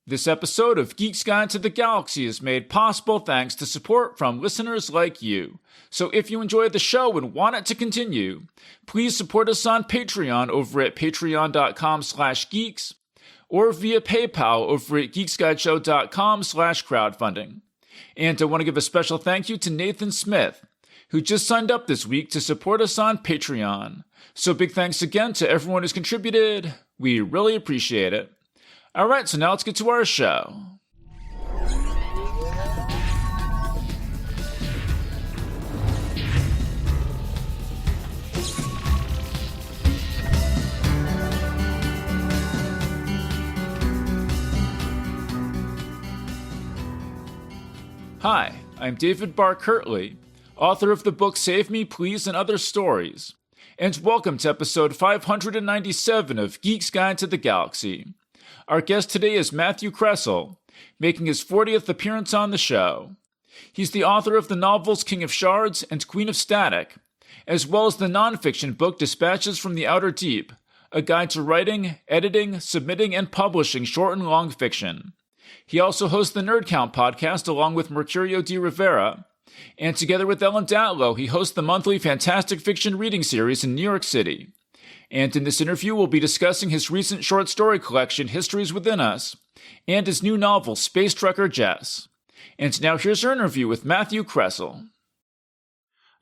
This episode of Geek's Guide to the Galaxy is made possible thanks to support from listeners like you. So if you enjoyed the show and want it to continue, please support us on Patreon over at patreon.com/geeks or via PayPal over at geeksguideshow.com/crowdfunding. And I want to give a special thank you to Nathan Smith, who just signed up this week to support us on Patreon. So big thanks again to everyone who's contributed. We really appreciate it. All right, so now let's get to our show. Hi, I'm David Barr Kirtley, author of the book Save Me Please and Other Stories, and welcome to episode 597 of Geek's Guide to the Galaxy. Our guest today is Matthew Kressel, making his 40th appearance on the show. He's the author of the novels King of Shards and Queen of Static, as well as the nonfiction book Dispatches from the Outer Deep, a guide to writing, editing, submitting, and publishing short and long fiction. He also hosts the Nerd Count podcast along with Mercurio de Rivera, and together with Ellen Datlow, he hosts the monthly Fantastic Fiction reading series in New York City. And in this interview, we'll be discussing his recent short story collection, Histories Within Us, and his new novel, Space Trucker Jess. And now here's our interview with Matthew Kressel.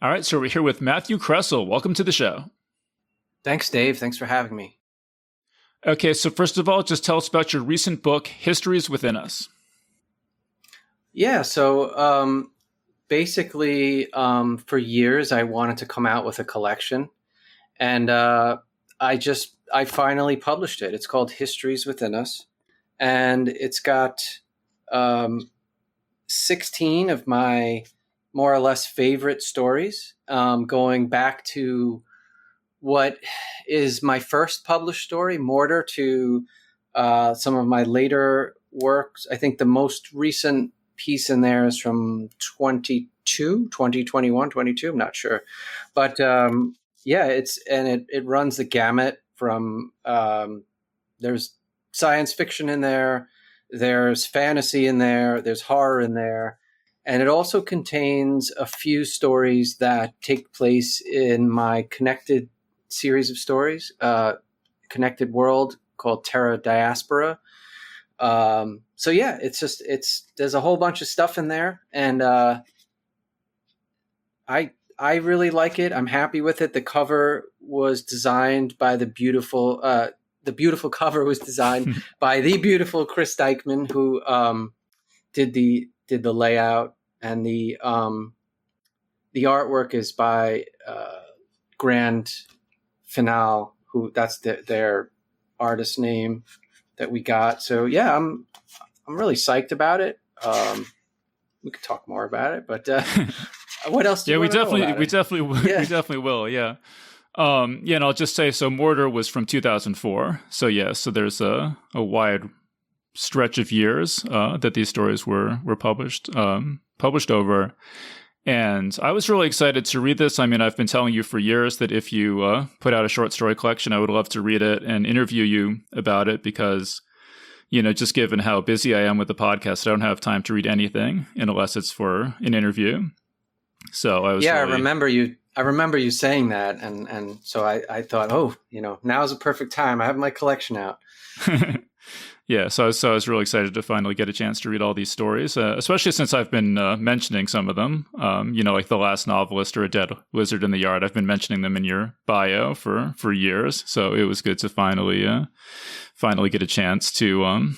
All right, so we're here with Matthew Kressel. Welcome to the show. Thanks, Dave. Thanks for having me. Okay, so first of all, just tell us about your recent book, Histories Within Us. Yeah, so basically, for years, I wanted to come out with a collection, and I finally published it. It's called Histories Within Us, and it's got 16 of my more or less favorite stories, going back to what is my first published story, Mortar, to some of my later works. I think the most recent piece in there is from 2021, 22, I'm not sure. But yeah, it runs the gamut from there's science fiction in there, there's fantasy in there, there's horror in there, and it also contains a few stories that take place in my connected series of stories, connected world called Terra Diaspora. So yeah, there's a whole bunch of stuff in there, and I really like it. I'm happy with it. The cover was designed by the beautiful cover was designed by the beautiful Chris Dykman, who did the layout, and the artwork is by Grand Finale, who that's their artist name that we got. So yeah, I'm really psyched about it. We could talk more about it, but what else do you want to know about it? We definitely will. Yeah. And I'll just say, so Mortar was from 2004. So yeah, so there's a wide stretch of years that these stories were published over. And I was really excited to read this. I mean, I've been telling you for years that if you put out a short story collection, I would love to read it and interview you about it because, just given how busy I am with the podcast, I don't have time to read anything unless it's for an interview. So I was I remember you saying that, and so I thought, now's a perfect time. I have my collection out. Yeah, so I was really excited to finally get a chance to read all these stories, especially since I've been mentioning some of them. Like The Last Novelist or A Dead Lizard in the Yard. I've been mentioning them in your bio for years, so it was good to finally get a chance to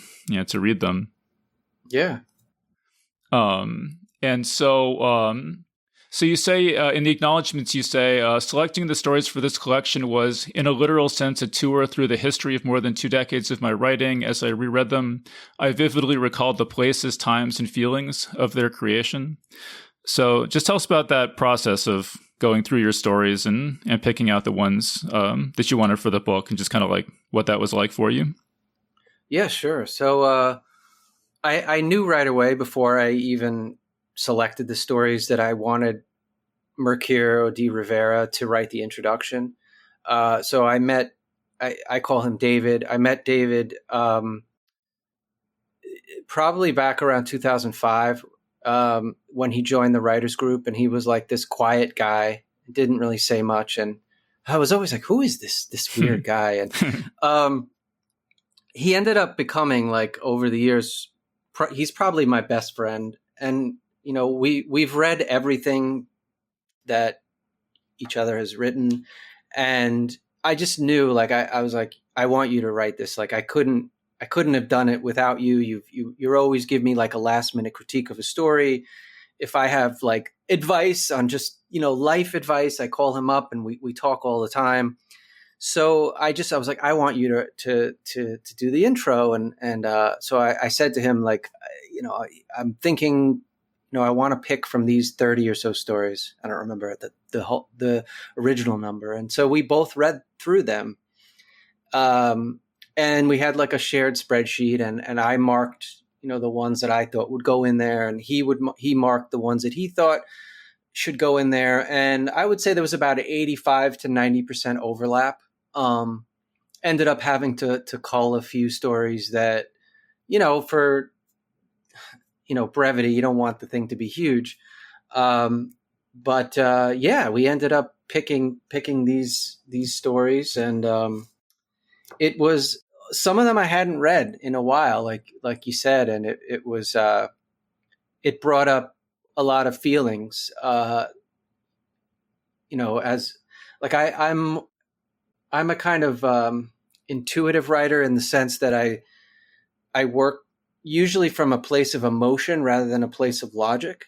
read them. Yeah. And so you say, in the acknowledgments, you say, selecting the stories for this collection was, in a literal sense, a tour through the history of more than 2 decades of my writing. As I reread them, I vividly recalled the places, times, and feelings of their creation. So just tell us about that process of going through your stories and picking out the ones that you wanted for the book, and just kind of like what that was like for you. Yeah, sure. So I knew right away before I even selected the stories that I wanted Mercurio de Rivera to write the introduction. So I call him David. I met David probably back around 2005, when he joined the writers group, and he was like this quiet guy, didn't really say much. And I was always like, who is this weird guy? And he ended up becoming, like, over the years, he's probably my best friend. And, we've read everything that each other has written. And I just knew, like, I was like, I want you to write this. Like, I couldn't have done it without you. You're always give me like a last minute critique of a story. If I have like advice on just, life advice, I call him up and we talk all the time. So I was like, I want you to do the intro. And so I said to him, like, I'm thinking, I want to pick from these 30 or so stories. I don't remember the original number. And so we both read through them. And we had like a shared spreadsheet, and I marked, the ones that I thought would go in there, and he marked the ones that he thought should go in there. And I would say there was about 85 to 90% overlap. Ended up having to cull a few stories that, for, brevity, you don't want the thing to be huge. But we ended up picking these stories, and it was, some of them I hadn't read in a while, like you said, and it was it brought up a lot of feelings. As like I'm a kind of intuitive writer, in the sense that I work usually from a place of emotion rather than a place of logic.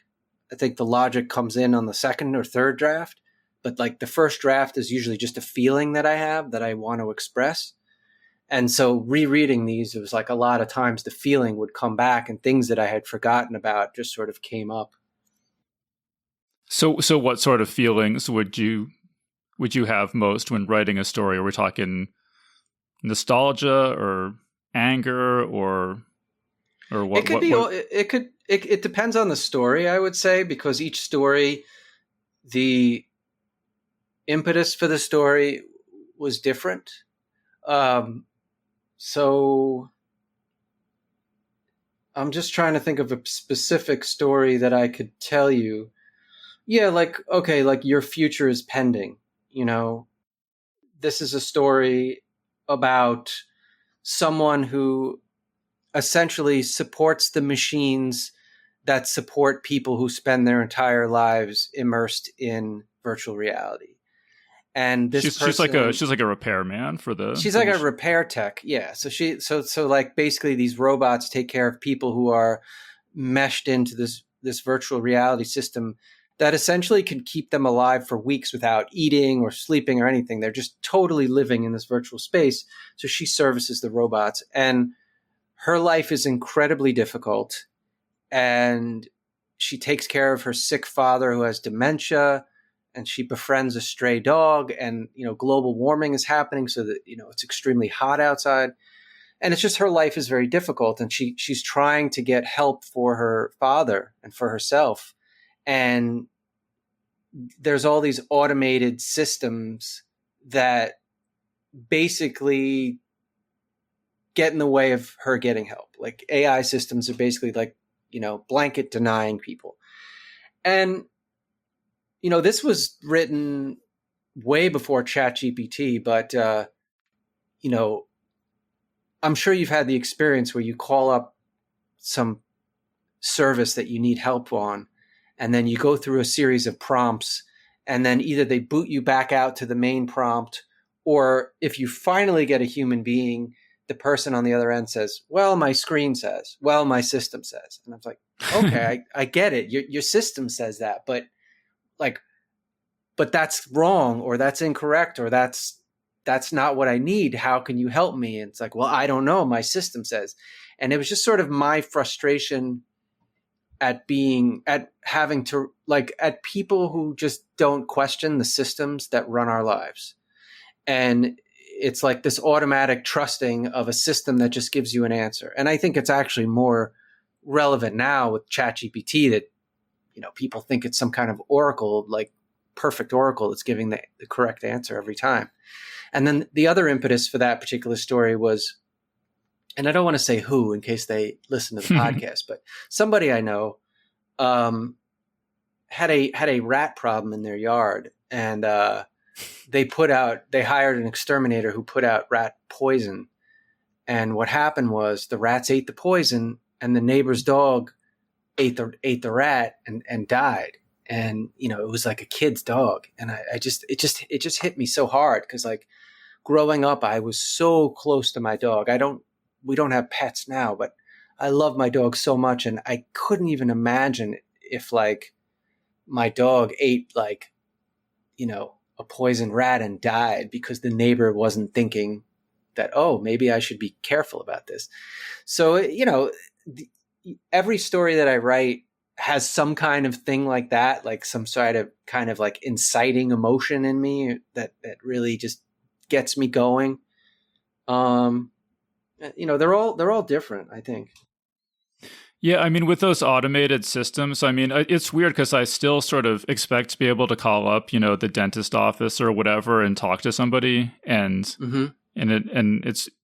I think the logic comes in on the second or third draft, but like the first draft is usually just a feeling that I have that I want to express. And so rereading these, it was like a lot of times the feeling would come back, and things that I had forgotten about just sort of came up. So what sort of feelings would you have most when writing a story? Are we talking nostalgia or anger or what? It could be. It depends on the story, I would say, because each story, the impetus for the story was different. So I'm just trying to think of a specific story that I could tell you. Yeah, like, okay, like Your Future is Pending. This is a story about someone who essentially supports the machines that support people who spend their entire lives immersed in virtual reality. And this she's like a repairman for the. She's like a repair tech, yeah. So like basically these robots take care of people who are meshed into this virtual reality system that essentially can keep them alive for weeks without eating or sleeping or anything. They're just totally living in this virtual space. So she services the robots, and her life is incredibly difficult. And she takes care of her sick father who has dementia, and she befriends a stray dog, and, global warming is happening, so that, it's extremely hot outside. And it's just, her life is very difficult, and she's trying to get help for her father and for herself. And there's all these automated systems that basically get in the way of her getting help. Like, AI systems are basically like, blanket denying people. And, this was written way before ChatGPT, but, I'm sure you've had the experience where you call up some service that you need help on, and then you go through a series of prompts, and then either they boot you back out to the main prompt, or if you finally get a human being, the person on the other end says, well, my screen says, well, my system says. And I was like, okay, I get it. Your system says that, but that's wrong, or that's incorrect, or that's not what I need. How can you help me? And it's like, well, I don't know. My system says. And it was just sort of my frustration at having to, like, at people who just don't question the systems that run our lives. And it's like this automatic trusting of a system that just gives you an answer. And I think it's actually more relevant now with ChatGPT, that, people think it's some kind of oracle, like perfect oracle that's giving the correct answer every time. And then the other impetus for that particular story was and I don't want to say who in case they listen to the podcast, but somebody I know had a rat problem in their yard, and they hired an exterminator who put out rat poison. And what happened was the rats ate the poison, and the neighbor's dog ate the rat and died. And it was like a kid's dog, and it just hit me so hard because like growing up, I was so close to my dog. We don't have pets now, but I love my dog so much, and I couldn't even imagine if like my dog ate like a poison rat and died because the neighbor wasn't thinking that, oh, maybe I should be careful about this. So, every story that I write has some kind of thing like that, like some sort of kind of like inciting emotion in me that really just gets me going. They're all different, I think. Yeah, I mean, with those automated systems, I mean, it's weird because I still sort of expect to be able to call up, the dentist office or whatever and talk to somebody, and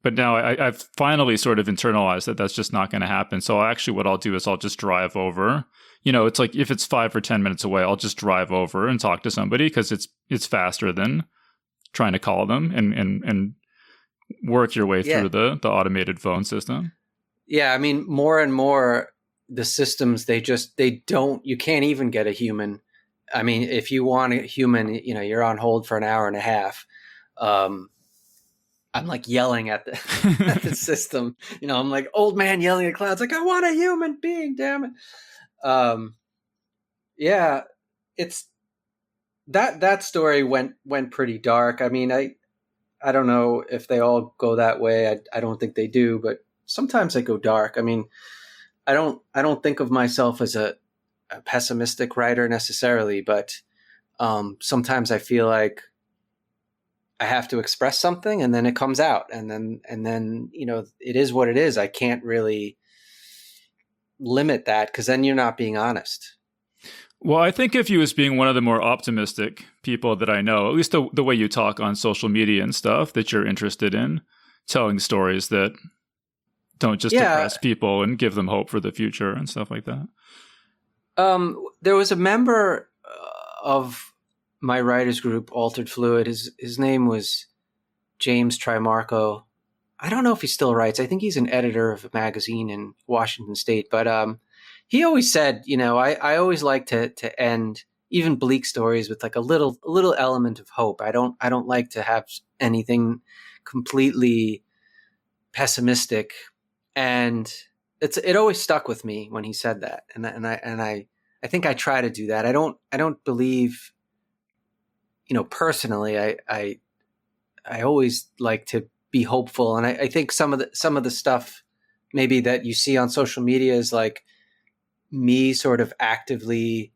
but now I've finally sort of internalized that that's just not going to happen. So actually, what I'll do is I'll just drive over. It's like if it's 5 or 10 minutes away, I'll just drive over and talk to somebody because it's faster than trying to call them and work your way through the automated phone system. Yeah, I mean, more and more the systems, you can't even get a human. I mean, if you want a human, you're on hold for an hour and a half. I'm like yelling at at the system. I'm like old man yelling at clouds, like, I want a human being, damn it. Yeah, it's that story went pretty dark. I mean, I don't know if they all go that way. I don't think they do, but sometimes I go dark. I mean, I don't think of myself as a pessimistic writer necessarily, but sometimes I feel like I have to express something and then it comes out, and then it is what it is. I can't really limit that because then you're not being honest. Well, I think of you as being one of the more optimistic people that I know, at least the way you talk on social media and stuff, that you're interested in telling stories that don't just depress people and give them hope for the future and stuff like that. There was a member of my writers group, Altered Fluid. His name was James Trimarco. I don't know if he still writes. I think he's an editor of a magazine in Washington State. But he always said, I always like to end even bleak stories with like a little element of hope. I don't like to have anything completely pessimistic. And it always stuck with me when he said that, and I think I try to do that. I don't believe, personally. I always like to be hopeful, and I think some of the stuff maybe that you see on social media is like me sort of actively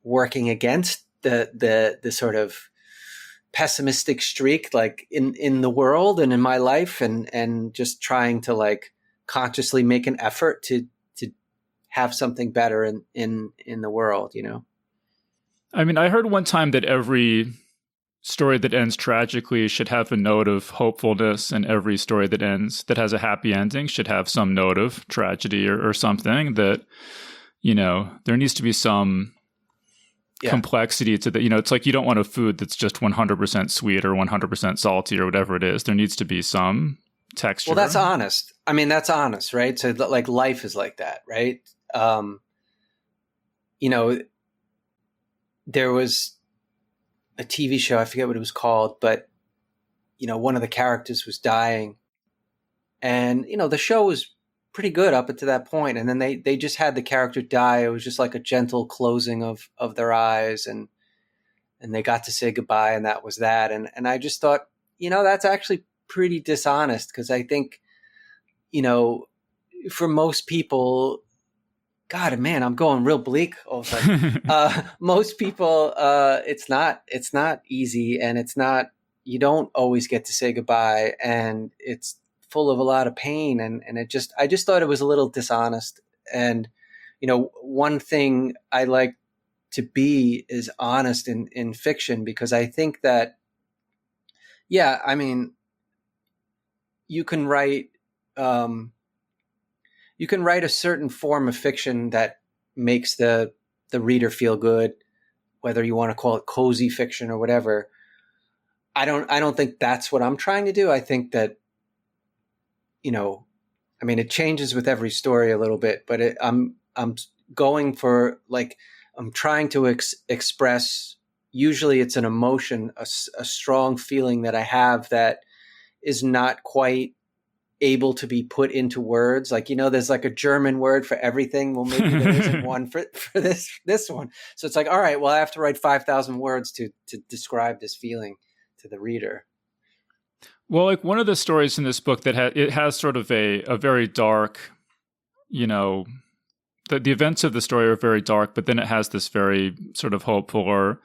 working against the sort of pessimistic streak, like in the world and in my life, and just trying to like consciously make an effort to have something better in the world, I mean, I heard one time that every story that ends tragically should have a note of hopefulness, and every story that has a happy ending should have some note of tragedy or something. That there needs to be some complexity to the, it's like you don't want a food that's just 100% sweet or 100% salty or whatever it is. There needs to be some texture. Well, that's honest. I mean, that's honest, right? So like life is like that, right? There was a TV show, I forget what it was called, but one of the characters was dying, and the show was pretty good up until that point, and then they just had the character die. It was just like a gentle closing of their eyes, and they got to say goodbye, and that was that. And I just thought, that's actually pretty dishonest, because I think, for most people, God, man, I'm going real bleak all of a sudden. Most people, it's not easy, and you don't always get to say goodbye, and it's full of a lot of pain, and I just thought it was a little dishonest. And one thing I like to be is honest in fiction, because I think that, I mean, you can write um, you can write a certain form of fiction that makes the reader feel good, whether you want to call it cozy fiction or whatever. I don't think that's what I'm trying to do. I think that, I mean, it changes with every story a little bit, but I'm going for, like, I'm trying to express. Usually, it's an emotion, a strong feeling that I have that is not quite able to be put into words. Like, there's like a German word for everything. Well, maybe there isn't one for this one. So it's like, all right, well, I have to write 5,000 words to describe this feeling to the reader. Well, like one of the stories in this book that it has sort of a very dark, the events of the story are very dark, but then it has this very sort of hopeful or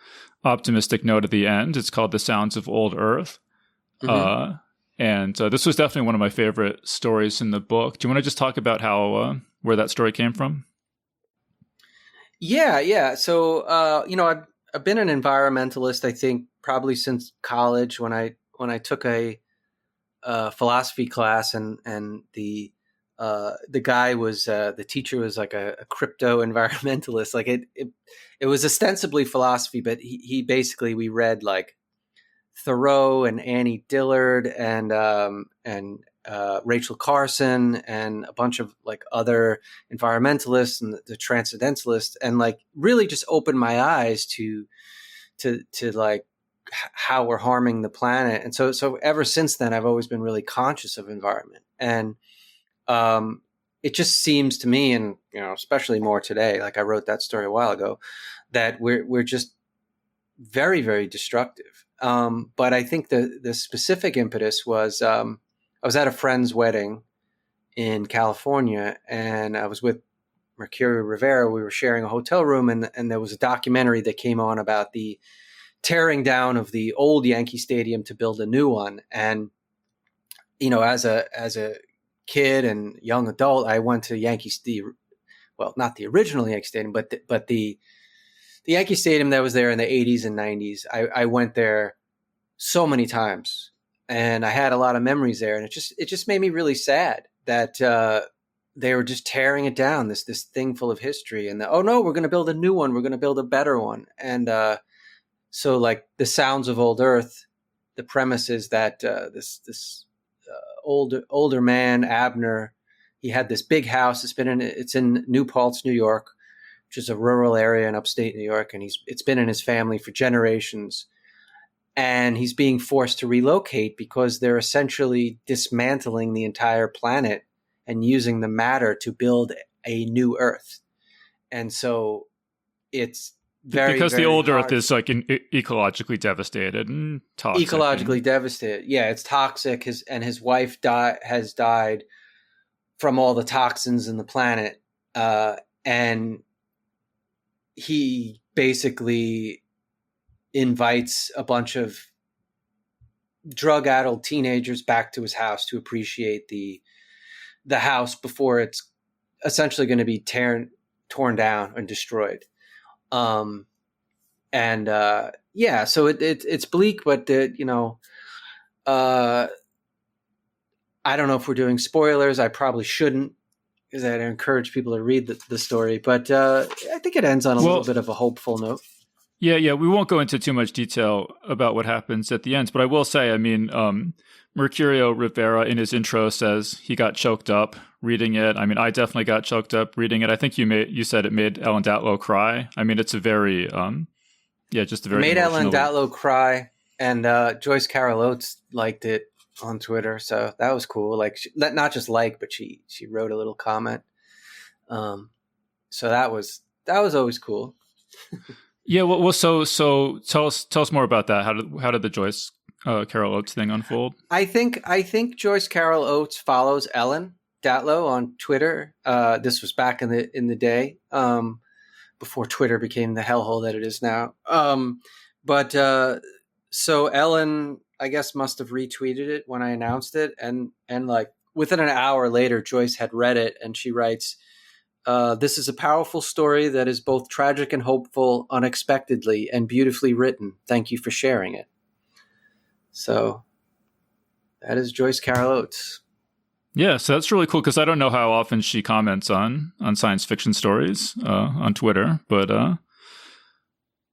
optimistic note at the end. It's called The Sounds of Old Earth. Mm-hmm. And this was definitely one of my favorite stories in the book. Do you want to just talk about how where that story came from? Yeah. So, I've been an environmentalist, I think, probably since college when I took a philosophy class, and the guy was the teacher was like a crypto environmentalist. Like it was ostensibly philosophy, but he basically, we read like Thoreau and Annie Dillard and Rachel Carson and a bunch of like other environmentalists and the transcendentalists, and like really just opened my eyes to like how we're harming the planet. And so ever since then, I've always been really conscious of environment. And it just seems to me, and especially more today, like I wrote that story a while ago, that we're just very, very destructive. But I think the specific impetus was I was at a friend's wedding in California, and I was with Mercurio Rivera. We were sharing a hotel room, and there was a documentary that came on about the tearing down of the old Yankee Stadium to build a new one. And as a kid and young adult, I went to not the original Yankee Stadium, but the Yankee Stadium that was there in the 80s and 90s. I went there so many times, and I had a lot of memories there. And it just made me really sad that they were just tearing it down, this thing full of history. And oh no, we're going to build a new one. We're going to build a better one. And so, like, The Sounds of Old Earth, the premise is that this older man, Abner, he had this big house. It's in New Paltz, New York, which is a rural area in upstate New York, and it's been in his family for generations. And he's being forced to relocate because they're essentially dismantling the entire planet and using the matter to build a new Earth. And so it's because the old Earth is like ecologically devastated and toxic. Ecologically devastated. Yeah, it's toxic. His wife has died from all the toxins in the planet. And he basically invites a bunch of drug-addled teenagers back to his house to appreciate the house before it's essentially going to be torn down and destroyed. So it's bleak, but I don't know if we're doing spoilers. I probably shouldn't, because I'd encourage people to read the story. But I think it ends on a little bit of a hopeful note. Yeah. We won't go into too much detail about what happens at the end, but I will say, I mean, Mercurio Rivera in his intro says he got choked up reading it. I mean, I definitely got choked up reading it. I think you said it made Ellen Datlow cry. I mean, it's a very, just a very made emotional... Ellen Datlow cry, and Joyce Carol Oates liked it on Twitter, so that was cool. Like, not just but she wrote a little comment. So that was always cool. Yeah. Well, so tell us more about that. How did the Joyce Carol Oates thing unfold? I think Joyce Carol Oates follows Ellen Datlow on Twitter. This was back in the day, before Twitter became the hellhole that it is now. So Ellen, I guess, must have retweeted it when I announced it, and like within an hour later, Joyce had read it, and she writes, "This is a powerful story that is both tragic and hopeful, unexpectedly and beautifully written. Thank you for sharing it." So that is Joyce Carol Oates. Yeah, so that's really cool because I don't know how often she comments on science fiction stories on Twitter, but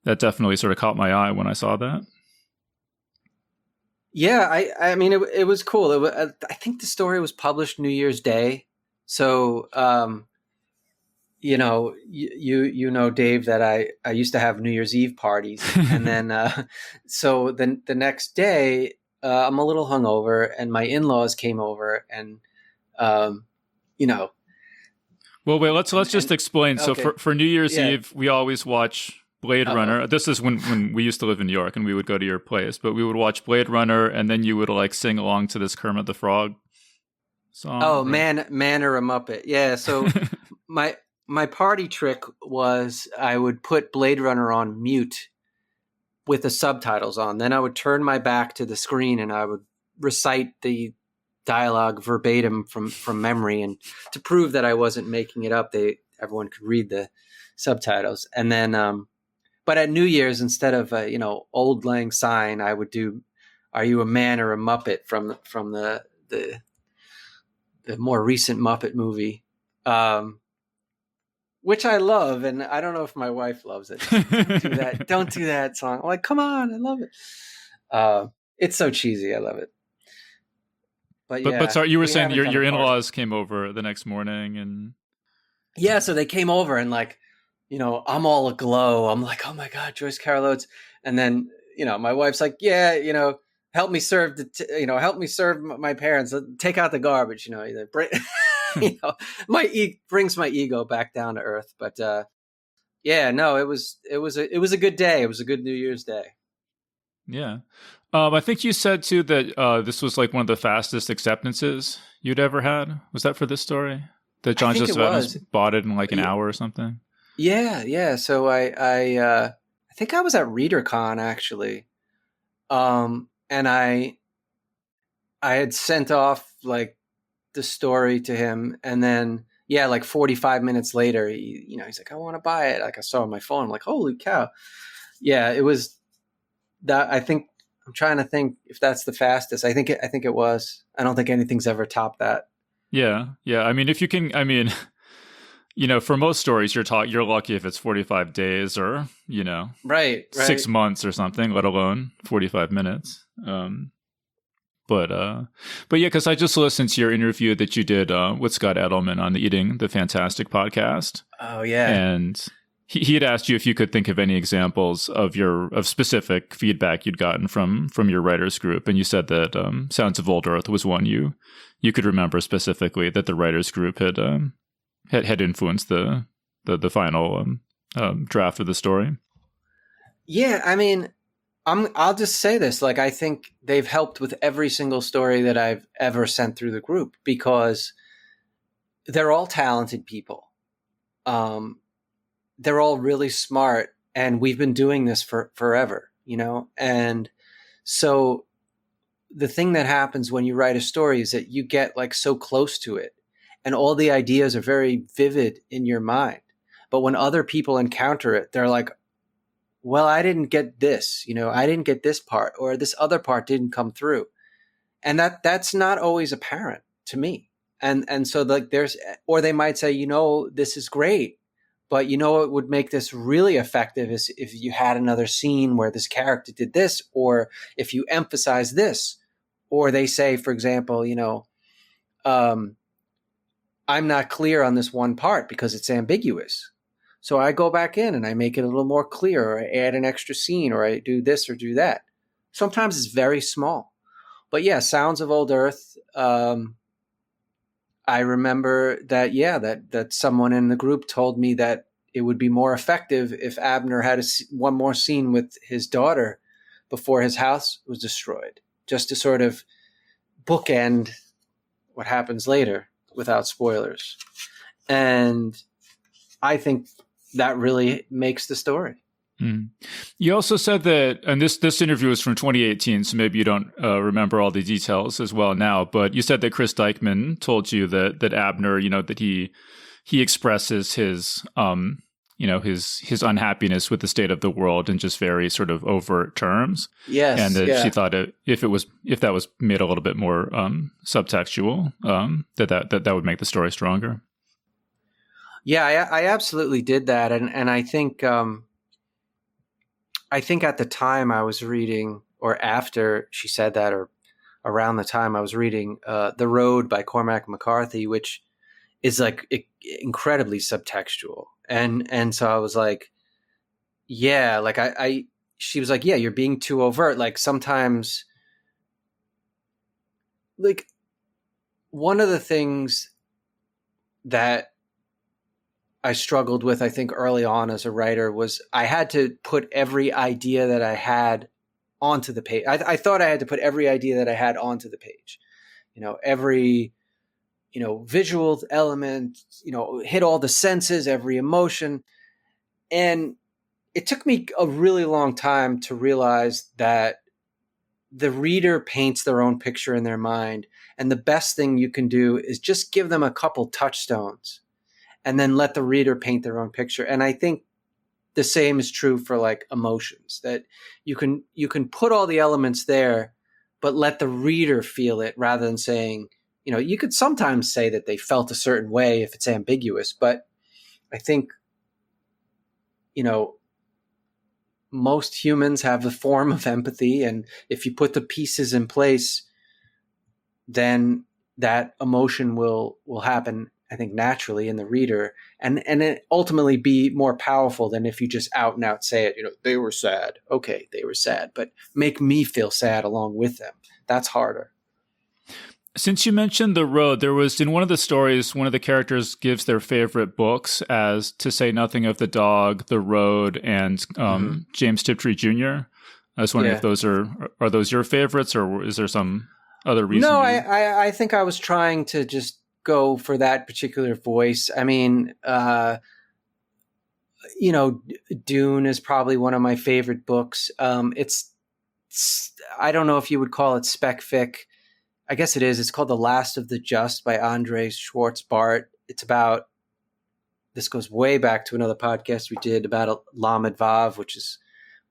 that definitely sort of caught my eye when I saw that. Yeah, I mean, it was cool. I think the story was published New Year's Day. So, you know, Dave, that I used to have New Year's Eve parties. And then, so then the next day, I'm a little hungover and my in-laws came over and, you know. Well, wait, let's just explain. So Okay. for New Year's Yeah. Eve, we always watch Blade Runner. This is when we used to live in New York and we would go to your place, but we would watch Blade Runner and then you would like sing along to this Kermit the Frog song. Oh, man or a Muppet. Yeah. So my party trick was I would put Blade Runner on mute with the subtitles on. Then I would turn my back to the screen and I would recite the dialogue verbatim from memory, and to prove that I wasn't making it up, everyone could read the subtitles. And then, but at New Year's, instead of Old Lang Syne, I would do "Are You a Man or a Muppet" from the more recent Muppet movie. Which I love, and I don't know if my wife loves it. Don't do that. Don't do that song. I'm like, come on, I love it. It's so cheesy. I love it. But yeah. But sorry, you were saying your in-laws came over the next morning, and yeah, so they came over and like, I'm all aglow. I'm like, oh my God, Joyce Carol Oates. And then, my wife's like, yeah, help me serve help me serve my parents. Take out the garbage. Brings my ego back down to earth. But yeah, no, it was a good day. It was a good New Year's Day. Yeah. I think you said too that this was like one of the fastest acceptances you'd ever had. Was that for this story? That John Joseph Adams bought it in like an hour or something? Yeah. So I think I was at ReaderCon actually. And I had sent off like the story to him, and then like 45 minutes later, he's like, I want to buy it. Like I saw on my phone, I'm like, holy cow. Yeah, it was that. I think I'm trying to think if that's the fastest. I think it was. I don't think anything's ever topped that. Yeah. I mean, if you can, for most stories, you're lucky if it's 45 days or, right. 6 months or something, let alone 45 minutes. But yeah, because I just listened to your interview that you did with Scott Edelman on the Eating the Fantastic podcast. Oh yeah, and he had asked you if you could think of any examples of specific feedback you'd gotten from your writers group, and you said that Sounds of Old Earth was one you could remember specifically that the writers group had influenced the final draft of the story. Yeah, I mean, I'll just say this. Like, I think they've helped with every single story that I've ever sent through the group because they're all talented people. They're all really smart, and we've been doing this for forever, And so the thing that happens when you write a story is that you get like so close to it, and all the ideas are very vivid in your mind. But when other people encounter it, they're like, well, I didn't get this, I didn't get this part, or this other part didn't come through. And that's not always apparent to me. And so like or they might say, this is great, but it would make this really effective is if you had another scene where this character did this, or if you emphasize this, or they say, for example, I'm not clear on this one part because it's ambiguous. So I go back in and I make it a little more clear, or I add an extra scene, or I do this or do that. Sometimes it's very small. But yeah, Sounds of Old Earth, I remember that, that someone in the group told me that it would be more effective if Abner had one more scene with his daughter before his house was destroyed, just to sort of bookend what happens later without spoilers. And I think that really makes the story. Mm. You also said that, and this interview is from 2018, so maybe you don't remember all the details as well now, but you said that Chris Dikeman told you that Abner, that he expresses his, his unhappiness with the state of the world in just very sort of overt terms. Yes, and that yeah. she thought if that was made a little bit more subtextual, that would make the story stronger. Yeah, I absolutely did that, and I think at the time I was reading, or after she said that, or around the time I was reading The Road by Cormac McCarthy, which is like incredibly subtextual. And so I was like, yeah, like she was like, yeah, you're being too overt. Like sometimes, like one of the things that I struggled with, I think early on as a writer, was I had to put every idea that I had onto the page. I thought I had to put every idea that I had onto the page, every, visual element, hit all the senses, every emotion. And it took me a really long time to realize that the reader paints their own picture in their mind. And the best thing you can do is just give them a couple touchstones and then let the reader paint their own picture. And I think the same is true for like emotions, that you can put all the elements there, but let the reader feel it, rather than saying, you could sometimes say that they felt a certain way if it's ambiguous, but I think, most humans have a form of empathy. And if you put the pieces in place, then that emotion will happen, I think, naturally in the reader, and it ultimately be more powerful than if you just out and out say it, they were sad. Okay, they were sad, but make me feel sad along with them. That's harder. Since you mentioned The Road, there was, in one of the stories, one of the characters gives their favorite books as To Say Nothing of the Dog, The Road, and James Tiptree Jr. I was wondering if those are those your favorites, or is there some other reason? No, I think I was trying to just go for that particular voice. I mean, Dune is probably one of my favorite books. It's I don't know if you would call it spec fic. I guess it is. It's called The Last of the Just by Andrei Schwartz-Bart. It's about, this goes way back to another podcast we did about Lamed Vav, which is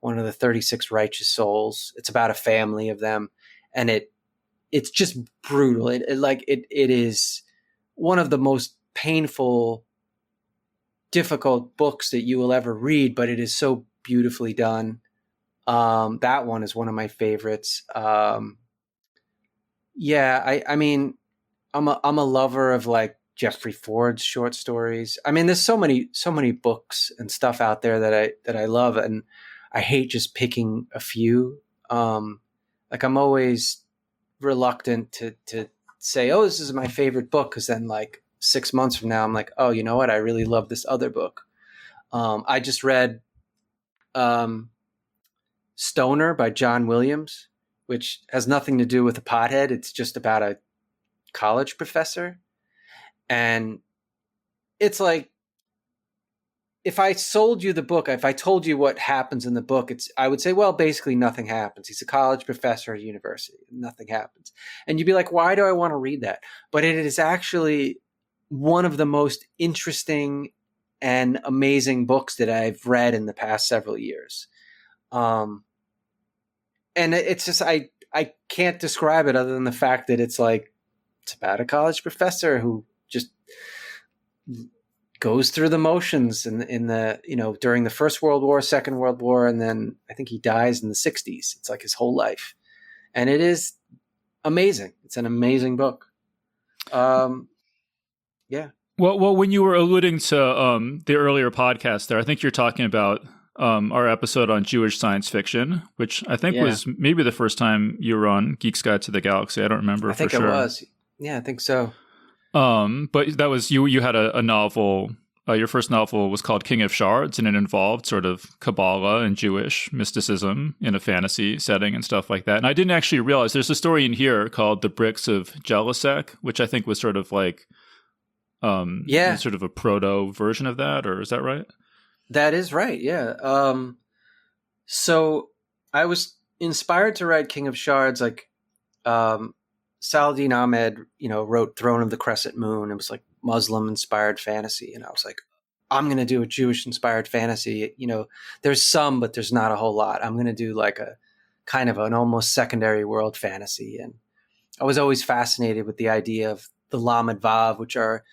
one of the 36 righteous souls. It's about a family of them. And it's just brutal. It is one of the most painful, difficult books that you will ever read, but it is so beautifully done. That one is one of my favorites. Yeah, I mean, I'm a lover of like Jeffrey Ford's short stories. I mean, there's so many books and stuff out there that I love, and I hate just picking a few. Like I'm always reluctant to say, oh, this is my favorite book, because then like 6 months from now, I'm like, oh, you know what? I really love this other book. I just read Stoner by John Williams, which has nothing to do with a pothead. It's just about a college professor. And it's like, if I sold you the book, if I told you what happens in the book, I would say, well, basically nothing happens. He's a college professor at a university. Nothing happens. And you'd be like, why do I want to read that? But it is actually one of the most interesting and amazing books that I've read in the past several years. And it's just, I can't describe it other than the fact that it's like, it's about a college professor who just goes through the motions in the, during the First World War, Second World War, and then I think he dies in the 60s. It's like his whole life. And it is amazing. It's an amazing book. Yeah. Well, when you were alluding to the earlier podcast there, I think you're talking about our episode on Jewish science fiction, which I think was maybe the first time you were on Geek's Guide to the Galaxy. I don't remember for sure. I think it was. Yeah, I think so. But that was, you had a novel, your first novel was called King of Shards, and it involved sort of Kabbalah and Jewish mysticism in a fantasy setting and stuff like that. And I didn't actually realize there's a story in here called The Bricks of Jelisek, which I think was sort of like, sort of a proto version of that, or is that right? That is right. Yeah. So I was inspired to write King of Shards, like, Saladin Ahmed, wrote Throne of the Crescent Moon. It was like Muslim inspired fantasy. And I was like, I'm going to do a Jewish inspired fantasy. There's some, but there's not a whole lot. I'm going to do like a kind of an almost secondary world fantasy. And I was always fascinated with the idea of the Lamed Vav, which are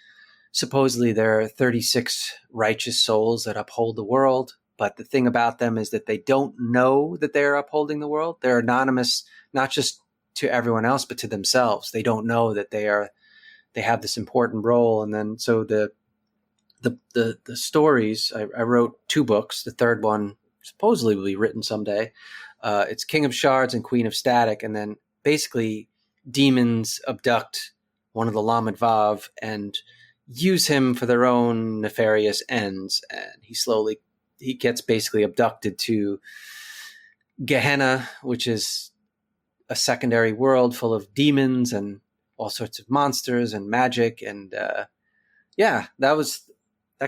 supposedly there are 36 righteous souls that uphold the world. But the thing about them is that they don't know that they're upholding the world. They're anonymous, not just to everyone else, but to themselves. They don't know that they have this important role. And then so the stories, I wrote 2 books. The third one supposedly will be written someday. It's King of Shards and Queen of Static. And then basically demons abduct one of the Lamed Vav and use him for their own nefarious ends. And he gets basically abducted to Gehenna, which is a secondary world full of demons and all sorts of monsters and magic. And that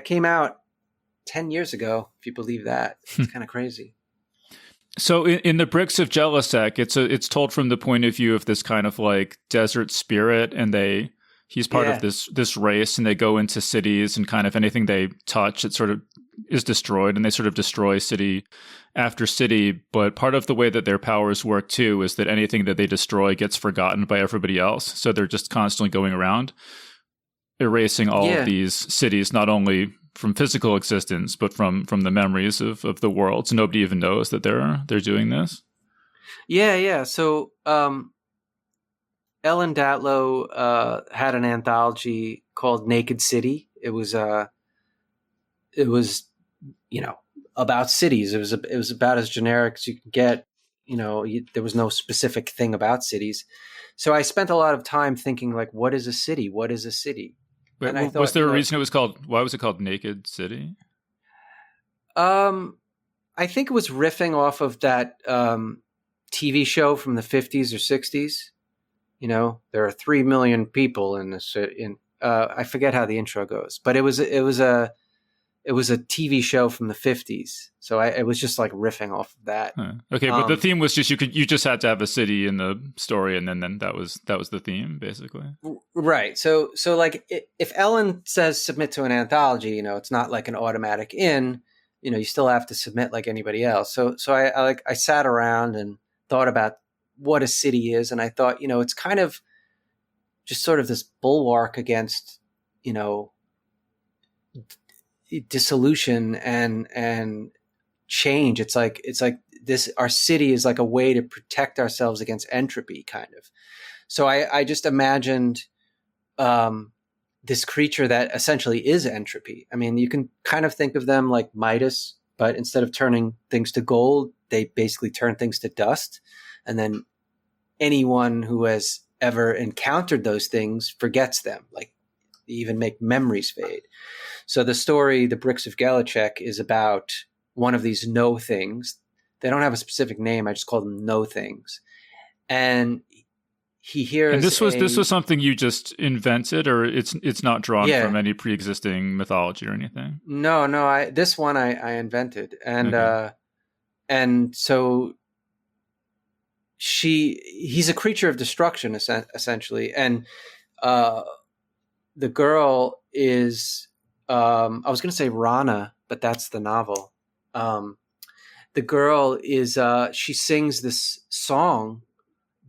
came out 10 years ago, if you believe that. It's kind of crazy. So in the Bricks of Jelisek, it's told from the point of view of this kind of like desert spirit, and he's part of this race, and they go into cities, and kind of anything they touch, it sort of is destroyed, and they sort of destroy city after city. But part of the way that their powers work too is that anything that they destroy gets forgotten by everybody else. So they're just constantly going around erasing all of these cities, not only from physical existence, but from the memories of the world. So nobody even knows that they're doing this. Yeah. So Ellen Datlow had an anthology called Naked City. It was about cities. It was about as generic as you can get. There was no specific thing about cities. So I spent a lot of time thinking, like, what is a city? What is a city? Wait, and I thought, was there a reason it was called? Why was it called Naked City? I think it was riffing off of that TV show from the 50s or 60s. There are 3 million people in this. I forget how the intro goes, but it was a TV show from the 50s. So it was just like riffing off of that. Huh. Okay, but the theme was just you just had to have a city in the story, and then that was the theme, basically. Right. So like if Ellen says submit to an anthology, it's not like an automatic in. You still have to submit like anybody else. So I sat around and thought about what a city is, and I thought, it's kind of just sort of this bulwark against, dissolution and change. It's like this, our city is like a way to protect ourselves against entropy, kind of. So I just imagined this creature that essentially is entropy. I mean, you can kind of think of them like Midas, but instead of turning things to gold, they basically turn things to dust. And then anyone who has ever encountered those things forgets them, like they even make memories fade. So the story, The Bricks of Gelachek, is about one of these no things. They don't have a specific name. I just call them no things. And he hears. And this was something you just invented, or it's not drawn from any pre-existing mythology or anything? No. This one I invented, and okay. And so he's a creature of destruction essentially, and the girl is. I was going to say Rana, but that's the novel. The girl is, she sings this song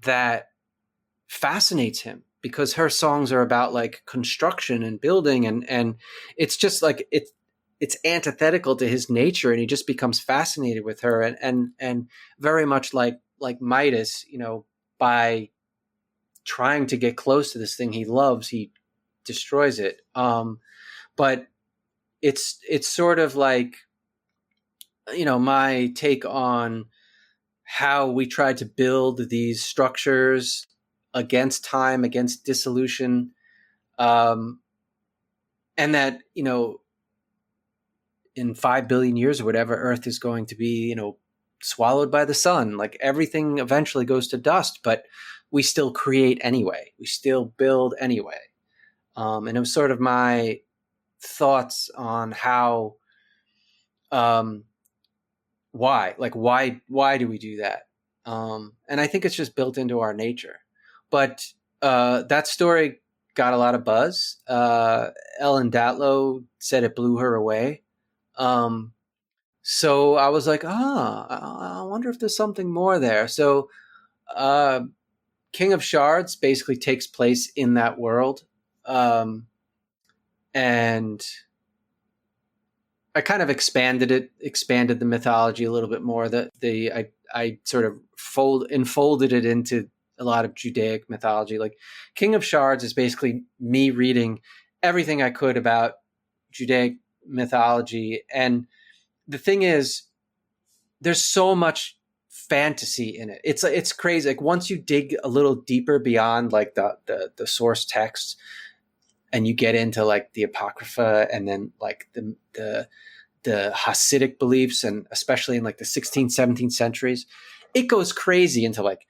that fascinates him because her songs are about like construction and building, and it's just like, it's antithetical to his nature, and he just becomes fascinated with her, and very much like Midas, by trying to get close to this thing he loves, he destroys it. But it's sort of like, my take on how we try to build these structures against time, against dissolution. And that, in 5 billion years or whatever, Earth is going to be, swallowed by the sun. Like everything eventually goes to dust, but we still create anyway. We still build anyway. And it was sort of my thoughts on how, why do we do that? And I think it's just built into our nature. But that story got a lot of buzz. Ellen Datlow said it blew her away. So I was like, I wonder if there's something more there. So King of Shards basically takes place in that world. And I kind of expanded the mythology a little bit more. I sort of enfolded it into a lot of Judaic mythology. Like King of Shards is basically me reading everything I could about Judaic mythology. And the thing is, there's so much fantasy in it. It's crazy. Like once you dig a little deeper beyond like the source text, and you get into like the Apocrypha and then like the Hasidic beliefs, and especially in like the 16th, 17th centuries, it goes crazy into like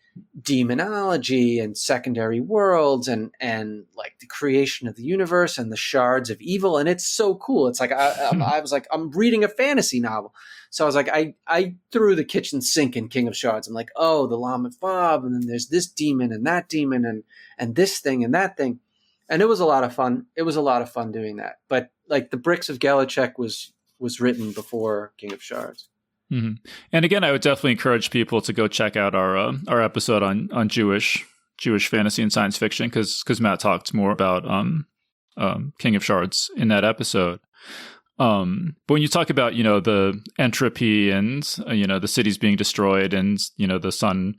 demonology and secondary worlds and like the creation of the universe and the shards of evil. And it's so cool. It's like, I was like, I'm reading a fantasy novel. So I was like, I threw the kitchen sink in King of Shards. I'm like, oh, the Lamed Vav, and then there's this demon and that demon and this thing and that thing. And it was a lot of fun. It was a lot of fun doing that. But like the Bricks of Gelachek was written before King of Shards. Mm-hmm. And again, I would definitely encourage people to go check out our episode on Jewish fantasy and science fiction, because Matt talked more about King of Shards in that episode. But when you talk about the entropy and the cities being destroyed and the sun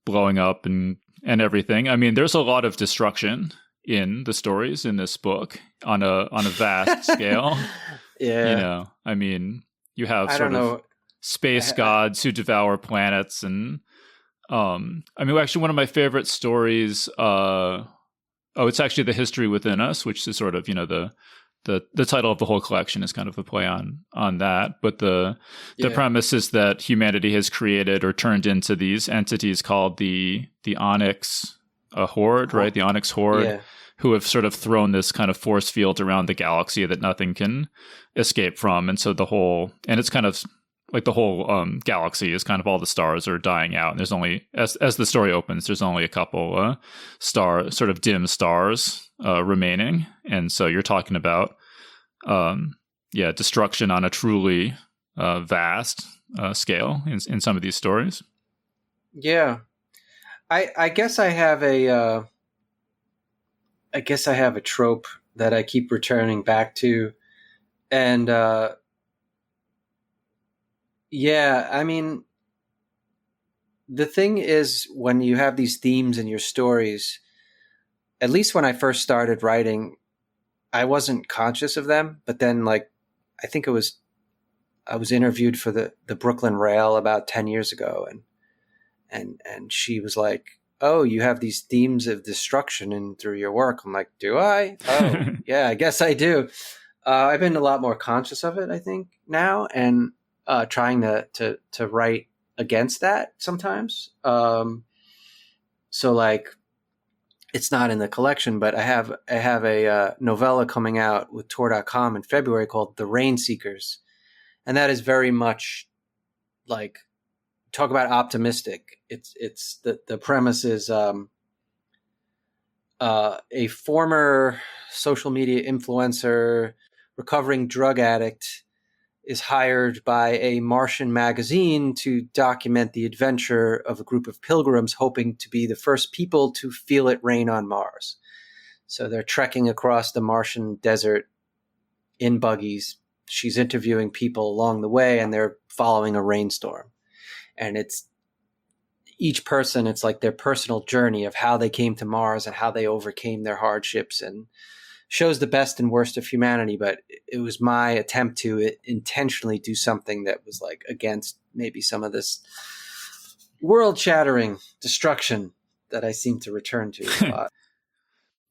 blowing up and everything, I mean, there's a lot of destruction in the stories in this book on a vast scale. Yeah, I mean, you have sort of space gods who devour planets, and I mean, actually, one of my favorite stories. It's actually the History Within Us, which is sort of the title of the whole collection is kind of a play on that. But the premise is that humanity has created or turned into these entities called the Onyx Horde, right? The Onyx Horde, who have sort of thrown this kind of force field around the galaxy that nothing can escape from, and so it's kind of like the whole galaxy is kind of, all the stars are dying out, and there's only, as the story opens, there's only a couple sort of dim stars remaining, and so you're talking about destruction on a truly vast scale in some of these stories. Yeah, I guess I have a trope that I keep returning back to, and I mean, the thing is, when you have these themes in your stories, at least when I first started writing, I wasn't conscious of them. But then, like, I think I was interviewed for the Brooklyn Rail about 10 years ago, and she was like, "Oh, you have these themes of destruction in through your work." I'm like, "Do I? Oh, yeah, I guess I do." I've been a lot more conscious of it, I think, now, and trying to write against that sometimes. So like, it's not in the collection, but I have a novella coming out with Tor.com in February called The Rain Seekers. And that is very much like, talk about optimistic. It's the premise is a former social media influencer, recovering drug addict, is hired by a Martian magazine to document the adventure of a group of pilgrims hoping to be the first people to feel it rain on Mars. So they're trekking across the Martian desert in buggies. She's interviewing people along the way, and they're following a rainstorm. And it's each person, it's like their personal journey of how they came to Mars and how they overcame their hardships, and shows the best and worst of humanity. But it was my attempt to intentionally do something that was like against maybe some of this world shattering destruction that I seem to return to a lot.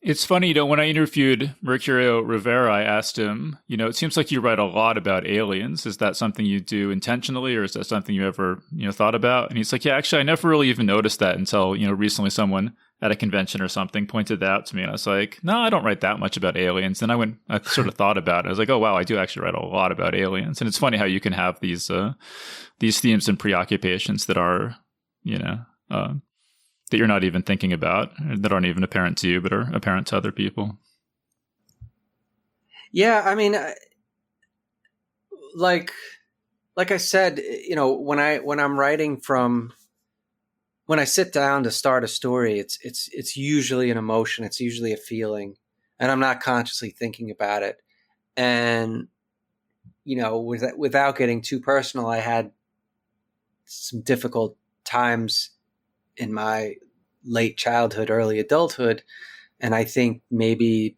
It's funny, when I interviewed Mercurio Rivera, I asked him, it seems like you write a lot about aliens. Is that something you do intentionally, or is that something you ever, thought about? And he's like, yeah, actually, I never really even noticed that until, recently someone at a convention or something pointed that out to me. And I was like, no, I don't write that much about aliens. And I sort of thought about it. I was like, oh, wow, I do actually write a lot about aliens. And it's funny how you can have these themes and preoccupations that are, that you're not even thinking about, that aren't even apparent to you, but are apparent to other people? Yeah, I mean, like I said, when I'm writing when I sit down to start a story, it's usually an emotion, it's usually a feeling, and I'm not consciously thinking about it. And without getting too personal, I had some difficult times in my late childhood, early adulthood, and I think maybe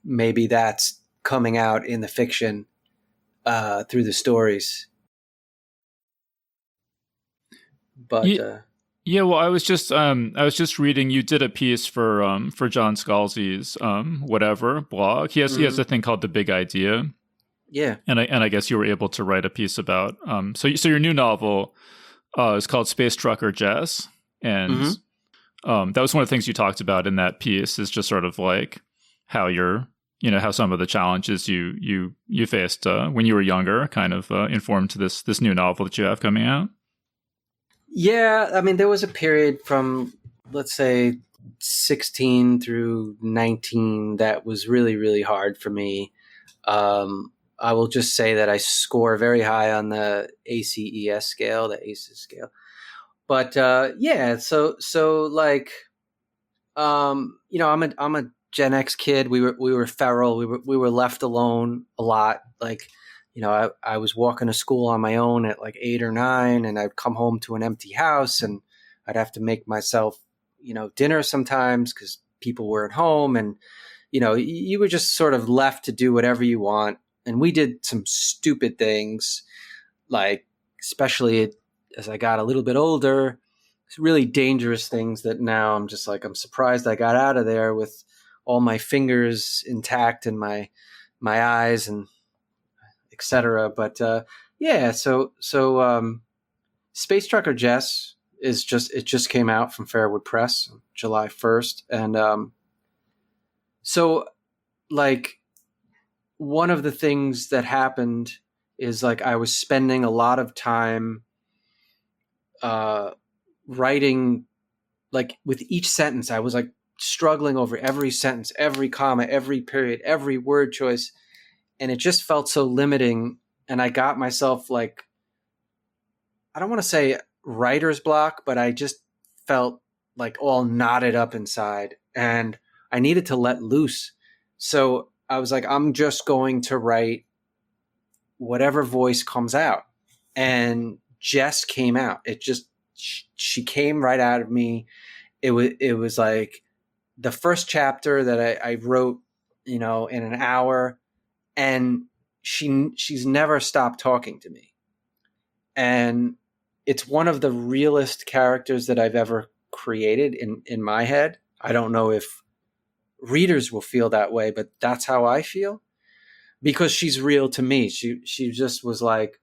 that's coming out in the fiction through the stories. But yeah, well, I was just reading. You did a piece for John Scalzi's whatever blog. He has a thing called The Big Idea. Yeah, and I guess you were able to write a piece about so your new novel is called Space Trucker Jess, and that was one of the things you talked about in that piece, is just sort of like how how some of the challenges you faced when you were younger kind of informed this new novel that you have coming out. Yeah, I mean, there was a period from, let's say, 16 through 19 that was really, really hard for me. I will just say that I score very high on the ACES scale, the ACES scale. But yeah, so like, I'm a Gen X kid. We were feral. We were left alone a lot. Like, I was walking to school on my own at like 8 or 9, and I'd come home to an empty house, and I'd have to make myself, dinner sometimes because people weren't home, and you were just sort of left to do whatever you want. And we did some stupid things, like especially as I got a little bit older, really dangerous things that now I'm just like, I'm surprised I got out of there with all my fingers intact and my eyes and etc. But yeah, so Space Trucker Jess just came out from Fairwood Press July 1st, and so like one of the things that happened is like I was spending a lot of time writing, like with each sentence I was like struggling over every sentence, every comma, every period, every word choice, and it just felt so limiting. And I got myself like, I don't want to say writer's block, but I just felt like all knotted up inside, and I needed to let loose. So I was like, I'm just going to write whatever voice comes out. And Jess came out. She came right out of me. It was like the first chapter that I wrote, in an hour, and she's never stopped talking to me. And it's one of the realest characters that I've ever created in my head. I don't know if readers will feel that way, but that's how I feel, because she's real to me. She just was like,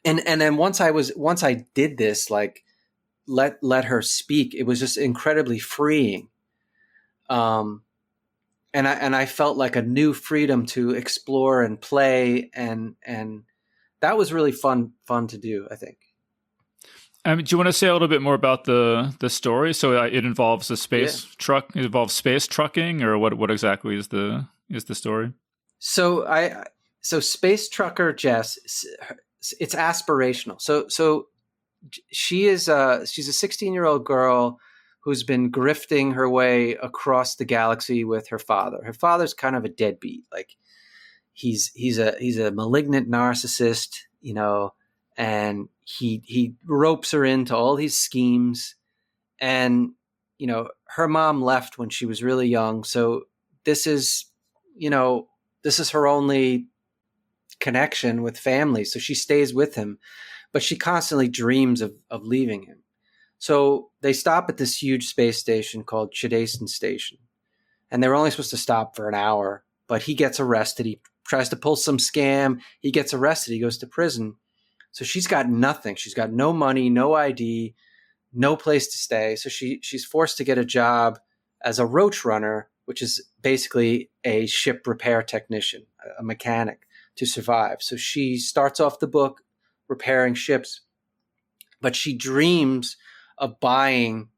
and then once I did this, like let her speak, it was just incredibly freeing. And I felt like a new freedom to explore and play, and that was really fun to do, I think. Do you want to say a little bit more about the story? So it involves a space truck. It involves space trucking, or what exactly is the story? So Space Trucker Jess, it's aspirational. So she's a 16-year-old girl who's been grifting her way across the galaxy with her father. Her father's kind of a deadbeat. Like he's a malignant narcissist, and he ropes her into all his schemes. And her mom left when she was really young, so this is her only connection with family. So she stays with him, but she constantly dreams of leaving him. So they stop at this huge space station called Chadason Station, and they're only supposed to stop for an hour, but he gets arrested. He tries to pull some scam. He gets arrested. He goes to prison. So she's got nothing. She's got no money, no ID, no place to stay. So she's forced to get a job as a roach runner, which is basically a ship repair technician, a mechanic, to survive. So she starts off the book repairing ships, but she dreams of buying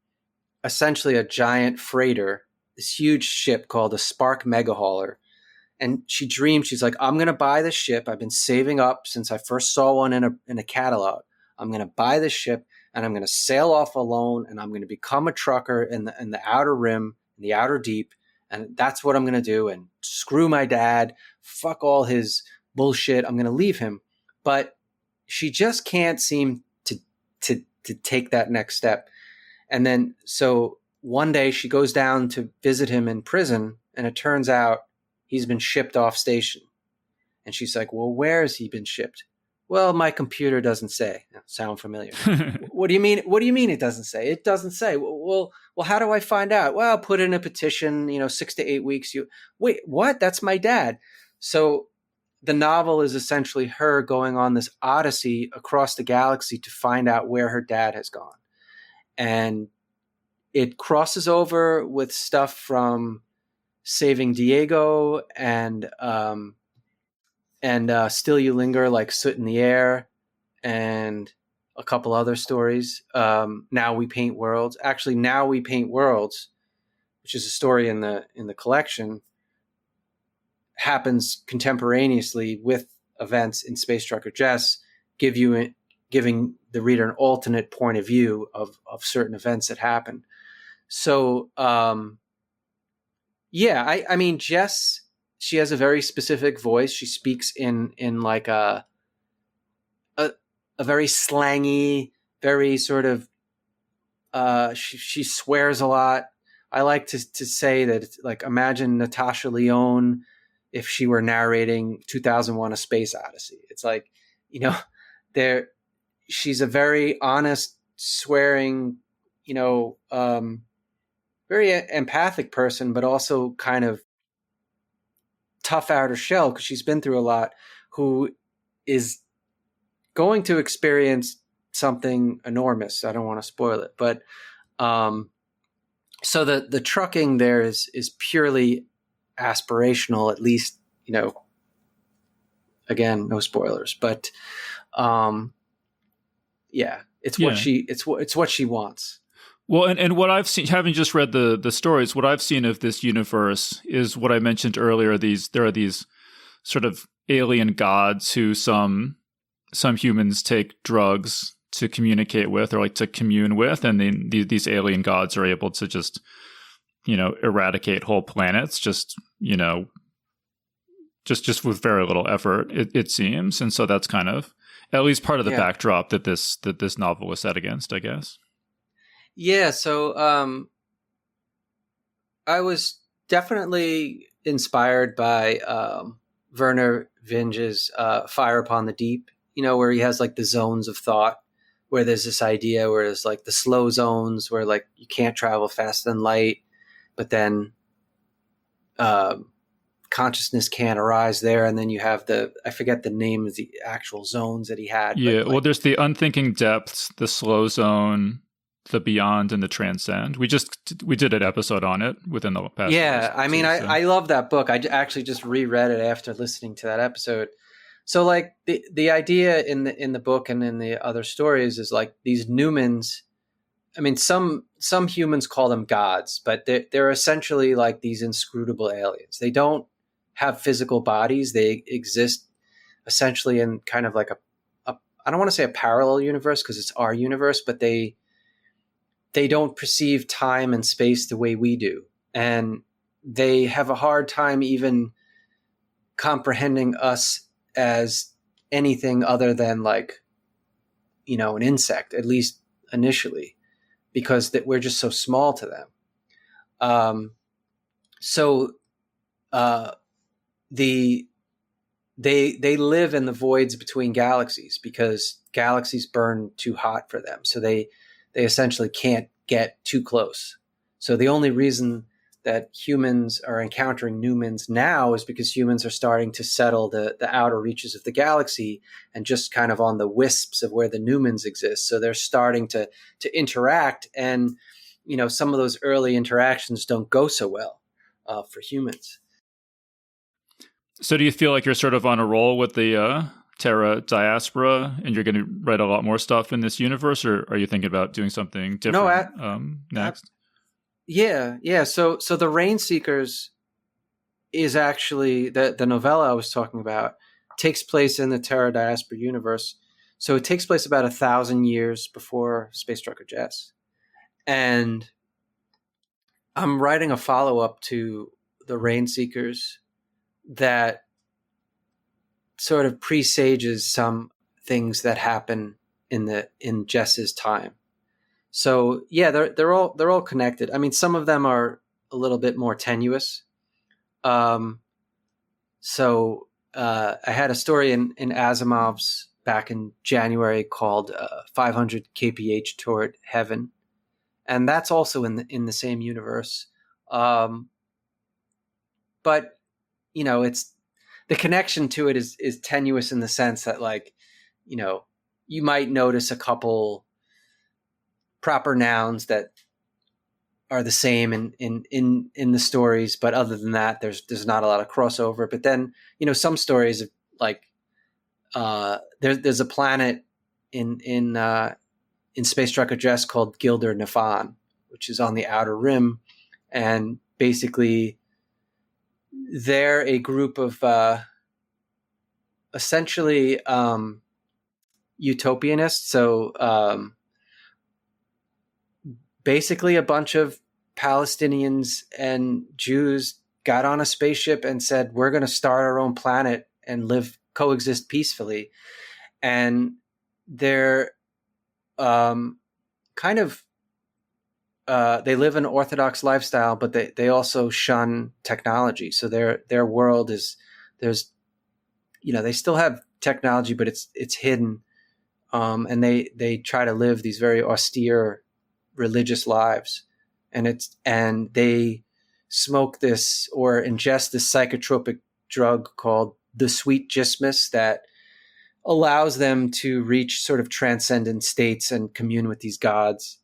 essentially a giant freighter, this huge ship called a Spark Mega Hauler. And she dreamed, she's like, I'm going to buy this ship. I've been saving up since I first saw one in a catalog. I'm going to buy this ship and I'm going to sail off alone and I'm going to become a trucker in the outer rim, in the outer deep. And that's what I'm going to do. And screw my dad, fuck all his bullshit. I'm going to leave him. But she just can't seem to take that next step. And then, so one day she goes down to visit him in prison, and it turns out he's been shipped off station. And she's like, well, where has he been shipped? Well, my computer doesn't say. Sound familiar? What do you mean? What do you mean it doesn't say? It doesn't say. Well, how do I find out? Well, put in a petition, 6 to 8 weeks. Wait, what? That's my dad. So the novel is essentially her going on this odyssey across the galaxy to find out where her dad has gone. And it crosses over with stuff from Saving Diego and Still You Linger, like Soot in the Air, and a couple other stories. Now We Paint Worlds. Actually, Now We Paint Worlds, which is a story in the collection, happens contemporaneously with events in Space Trucker Jess, giving the reader an alternate point of view of certain events that happen. So, I mean, Jess, she has a very specific voice. She speaks in like a very slangy, very sort of, she swears a lot. I like to say that it's like, imagine Natasha Lyonne if she were narrating 2001: A Space Odyssey. It's like, she's a very honest, swearing, very empathic person, but also kind of tough outer shell because she's been through a lot, who is going to experience something enormous. I don't want to spoil it, but so the trucking there is purely aspirational, at least, again, no spoilers, but it's what she wants. Well, and what I've seen, having just read the stories, what I've seen of this universe is what I mentioned earlier. There are these sort of alien gods who some humans take drugs to communicate with, or like to commune with, and then these alien gods are able to just, eradicate whole planets, just with very little effort, it seems. And so that's kind of at least part of the backdrop that this novel was set against, I guess. Yeah, so I was definitely inspired by Werner Vinge's Fire Upon the Deep, where he has like the zones of thought, where there's this idea where there's like the slow zones where like you can't travel faster than light, but then consciousness can't arise there. And then you have I forget the name of the actual zones that he had. Yeah, well, there's the unthinking depths, the slow zone, the beyond, and the transcend. We did an episode on it within the past. Yeah, I mean, I love that book. I actually just reread it after listening to that episode. So like the idea in the book and in the other stories is like these Newmans. I mean, some humans call them gods, but they're essentially like these inscrutable aliens. They don't have physical bodies. They exist essentially in kind of like a I don't want to say a parallel universe because it's our universe, but they don't perceive time and space the way we do. And they have a hard time even comprehending us as anything other than like, an insect, at least initially, because we're just so small to them. They live in the voids between galaxies because galaxies burn too hot for them. So they essentially can't get too close. So the only reason that humans are encountering Newmans now is because humans are starting to settle the outer reaches of the galaxy and just kind of on the wisps of where the Newmans exist. So they're starting to interact, and some of those early interactions don't go so well for humans. So do you feel like you're sort of on a roll with the Terra diaspora, and you're going to write a lot more stuff in this universe, or are you thinking about doing something different next? Yeah. So the Rain Seekers is actually the novella I was talking about takes place in the Terra Diaspora universe. So it takes place about 1,000 years before Space Trucker Jess. And I'm writing a follow up to the Rain Seekers that sort of presages some things that happen in Jess's time. So yeah, they're all connected. I mean, some of them are a little bit more tenuous. Um, I had a story in Asimov's back in January called 500 kph Toward Heaven, and that's also in the same universe. Um, but it's the connection to it is tenuous in the sense that, like, you might notice a couple proper nouns that are the same in the stories, but other than that, there's not a lot of crossover. But then some stories, like there's a planet in Space Trucker Jess called Gilder Nefan, which is on the outer rim, and basically they're a group of essentially utopianists. So basically a bunch of Palestinians and Jews got on a spaceship and said, we're going to start our own planet and coexist peacefully. And they're kind of they live an orthodox lifestyle, but they also shun technology. So their world is, there's they still have technology, but it's hidden, and they try to live these very austere religious lives, and they smoke this or ingest this psychotropic drug called the sweet gismus that allows them to reach sort of transcendent states and commune with these gods.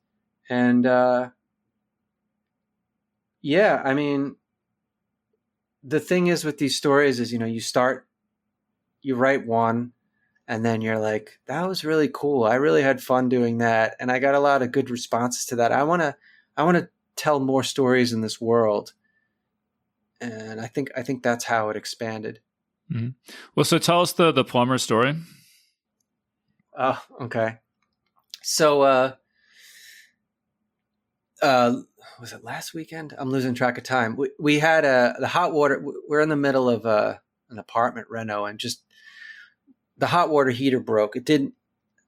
And yeah, I mean, the thing is with these stories is, you write one, and then you're like, that was really cool. I really had fun doing that, and I got a lot of good responses to that. I want to tell more stories in this world, and I think that's how it expanded. Mm-hmm. Well, so tell us the plumber story. Oh, okay. So, was it last weekend? I'm losing track of time. We had the hot water. We're in the middle of an apartment reno, and just the hot water heater broke. It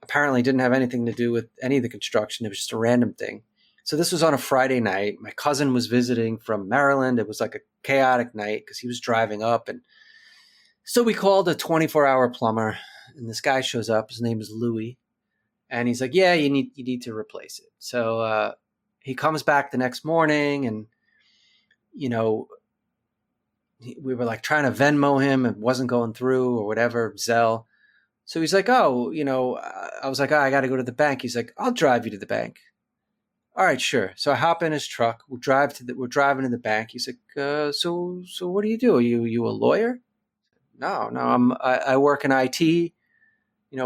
apparently didn't have anything to do with any of the construction. It was just a random thing. So this was on a Friday night. My cousin was visiting from Maryland. It was like a chaotic night because he was driving up. And so we called a 24-hour plumber, and this guy shows up. His name is Louis. And he's like, yeah, you need to replace it. So he comes back the next morning, and, we were like trying to Venmo him. It wasn't going through or whatever, Zelle. So he's like, oh, I was like, oh, I got to go to the bank. He's like, I'll drive you to the bank. All right, sure. So I hop in his truck. We're driving to the bank. He's like, so what do you do? Are you a lawyer? No, I work in IT,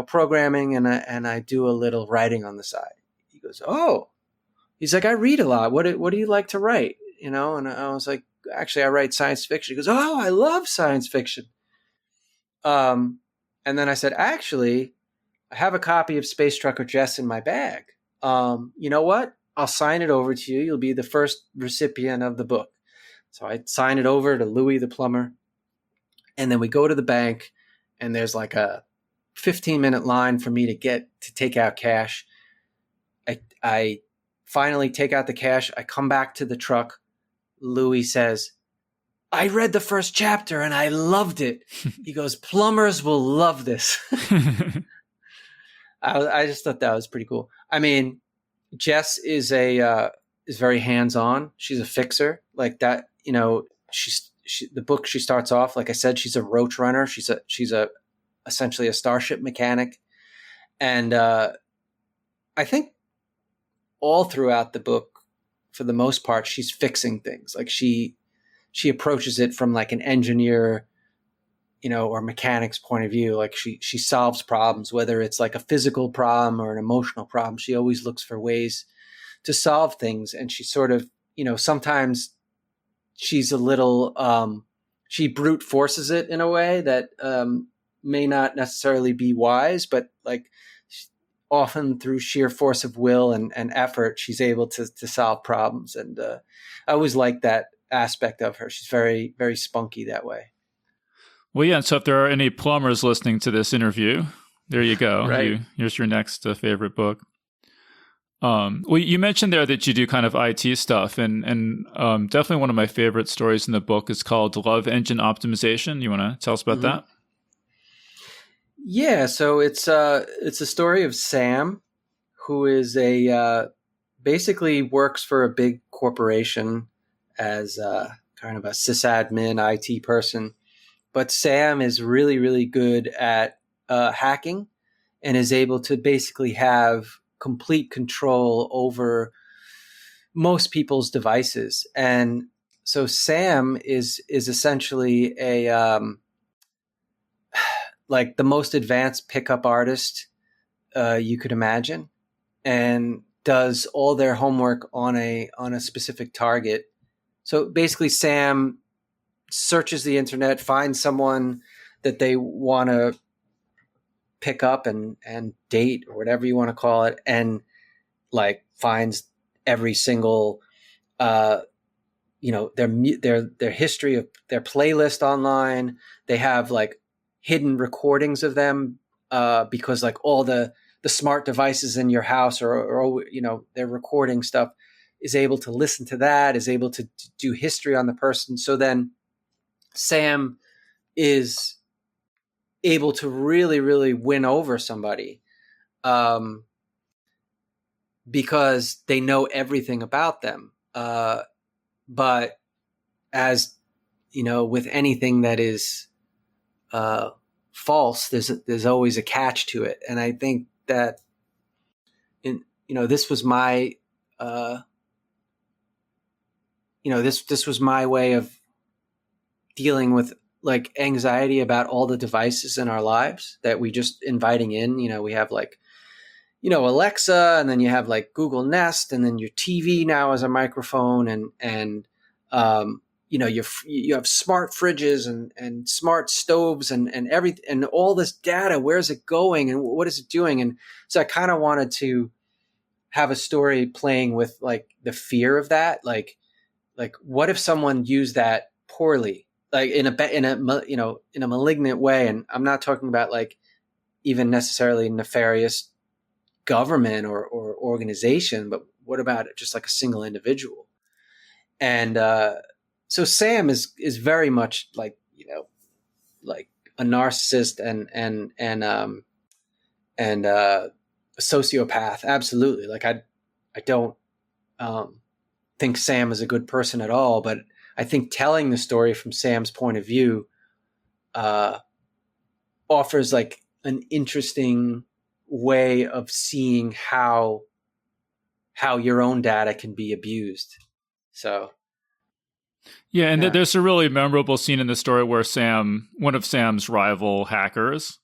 programming, and I do a little writing on the side. He goes, oh, he's like, I read a lot. What do you like to write? And I was like, actually, I write science fiction. He goes, oh, I love science fiction. And then I said, actually, I have a copy of Space Trucker Jess in my bag. You know what? I'll sign it over to you. You'll be the first recipient of the book. So I sign it over to Louis the plumber. And then we go to the bank, and there's like a 15-minute line for me to take out cash. I finally take out the cash. I come back to the truck. Louis says, I read the first chapter and I loved it. He goes, plumbers will love this. I just thought that was pretty cool. I mean, Jess is very hands-on. She's a fixer like that. The book, she starts off, like I said, she's a roach runner. She's essentially a starship mechanic. And I think all throughout the book, for the most part, she's fixing things. Like she approaches it from like an engineer, or mechanic's point of view. Like she solves problems, whether it's like a physical problem or an emotional problem. She always looks for ways to solve things. And she sort of, sometimes she's a little, she brute forces it in a way that may not necessarily be wise, but like often through sheer force of will and effort, she's able to solve problems. And I always like that aspect of her. She's very, very spunky that way. Well, yeah. And so if there are any plumbers listening to this interview, there you go. Right. Here's your next favorite book. Well, you mentioned there that you do kind of IT stuff, and definitely one of my favorite stories in the book is called Love Engine Optimization. You want to tell us about that? Yeah, so it's a story of Sam, who is basically works for a big corporation as kind of a sysadmin IT person. But Sam is really, really good at hacking and is able to basically have complete control over most people's devices. And so Sam is essentially a like the most advanced pickup artist you could imagine, and does all their homework on a specific target. So basically, Sam searches the internet, finds someone that they want to pick up and date, or whatever you want to call it, and like finds every single their history of their playlist online. They have like hidden recordings of them because like all the smart devices in your house or they're recording stuff, is able to listen to that, is able to do history on the person. So then Sam is able to really, really win over somebody because they know everything about them. But as with anything that is false, there's always a catch to it. And I think that this was my this was my way of dealing with like anxiety about all the devices in our lives that we just inviting in. We have like Alexa, and then you have like Google Nest, and then your TV now has a microphone, and you have smart fridges and smart stoves and everything, and all this data. Where's it going, and what is it doing? And so I kind of wanted to have a story playing with like the fear of that, like what if someone used that poorly, like in a malignant way. And I'm not talking about like even necessarily nefarious government or organization, but what about just like a single individual? And so Sam is very much like like a narcissist and a sociopath. Absolutely. Like I don't think Sam is a good person at all, but I think telling the story from Sam's point of view offers like an interesting way of seeing how your own data can be abused. So yeah, and there's a really memorable scene in the story where one of Sam's rival hackers,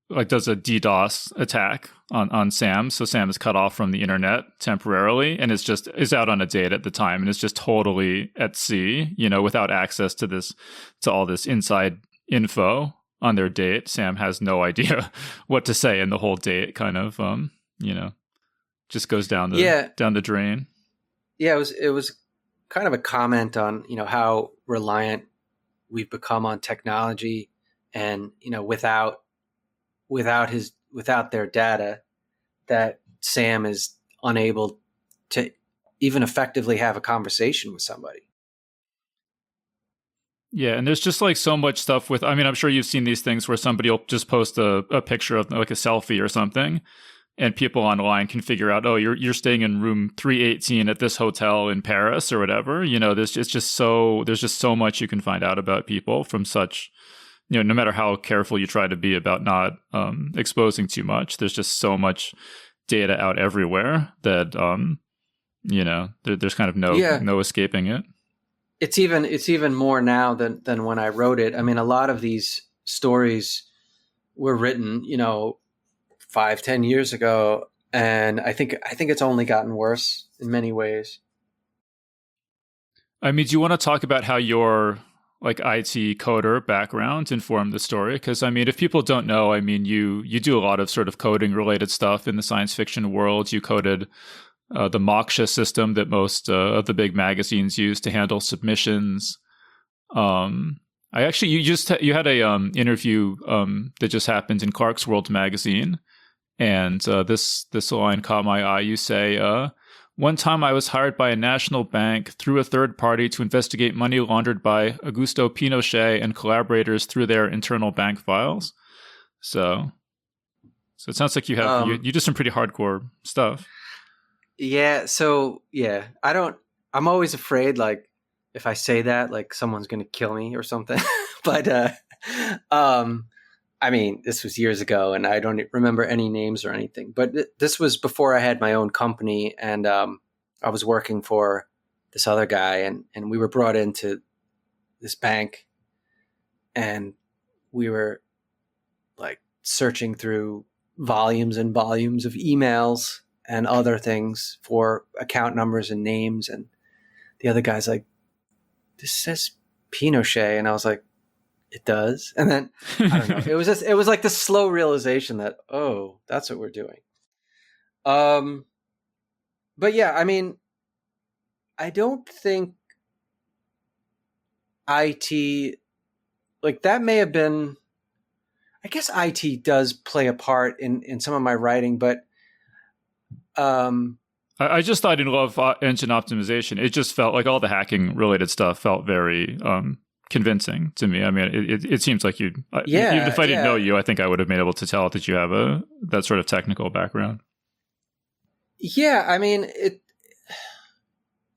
like does a DDoS attack on Sam. So Sam is cut off from the internet temporarily, and is out on a date at the time, and is just totally at sea, without access to all this inside info on their date. Sam has no idea what to say, and the whole date kind of, just goes down the drain. Yeah, it was kind of a comment on, how reliant we've become on technology, and, without their data, that Sam is unable to even effectively have a conversation with somebody. Yeah, and there's just like so much stuff with, I'm sure you've seen these things where somebody will just post a picture of like a selfie or something, and people online can figure out, oh, you're staying in room 318 at this hotel in Paris or whatever. There's just so much you can find out about people from such, no matter how careful you try to be about not exposing too much. There's just so much data out everywhere that there's kind of no escaping it. It's even more now than when I wrote it. A lot of these stories were written, 5-10 years ago, and I think it's only gotten worse in many ways. I mean, do you want to talk about how your like IT coder background informed the story? Because I mean, if people don't know, I mean, you do a lot of sort of coding related stuff in the science fiction world. You coded the Moksha system that most of the big magazines use to handle submissions. I actually you had a interview that just happened in Clark's World magazine, and this line caught my eye. You say, "One time I was hired by a national bank through a third party to investigate money laundered by Augusto Pinochet and collaborators through their internal bank files." So it sounds like you have you do some pretty hardcore stuff. Yeah. So yeah, I'm always afraid, like, if I say that, like, someone's going to kill me or something. But, I mean, this was years ago and I don't remember any names or anything, but this was before I had my own company, and, I was working for this other guy, and we were brought into this bank, and we were like searching through volumes and volumes of emails and other things for account numbers and names. And the other guy's like, "This says Pinochet." And I was like, "It does." And then, I don't know, it was like the slow realization that, oh, that's what we're doing. But yeah, I mean, I don't think IT, like, that may have been, I guess IT does play a part in some of my writing, but I just thought in love engine optimization, it just felt like all the hacking related stuff felt very convincing to me. I mean, it seems like even if I didn't know you, I think I would have been able to tell that you have that sort of technical background. Yeah, I mean,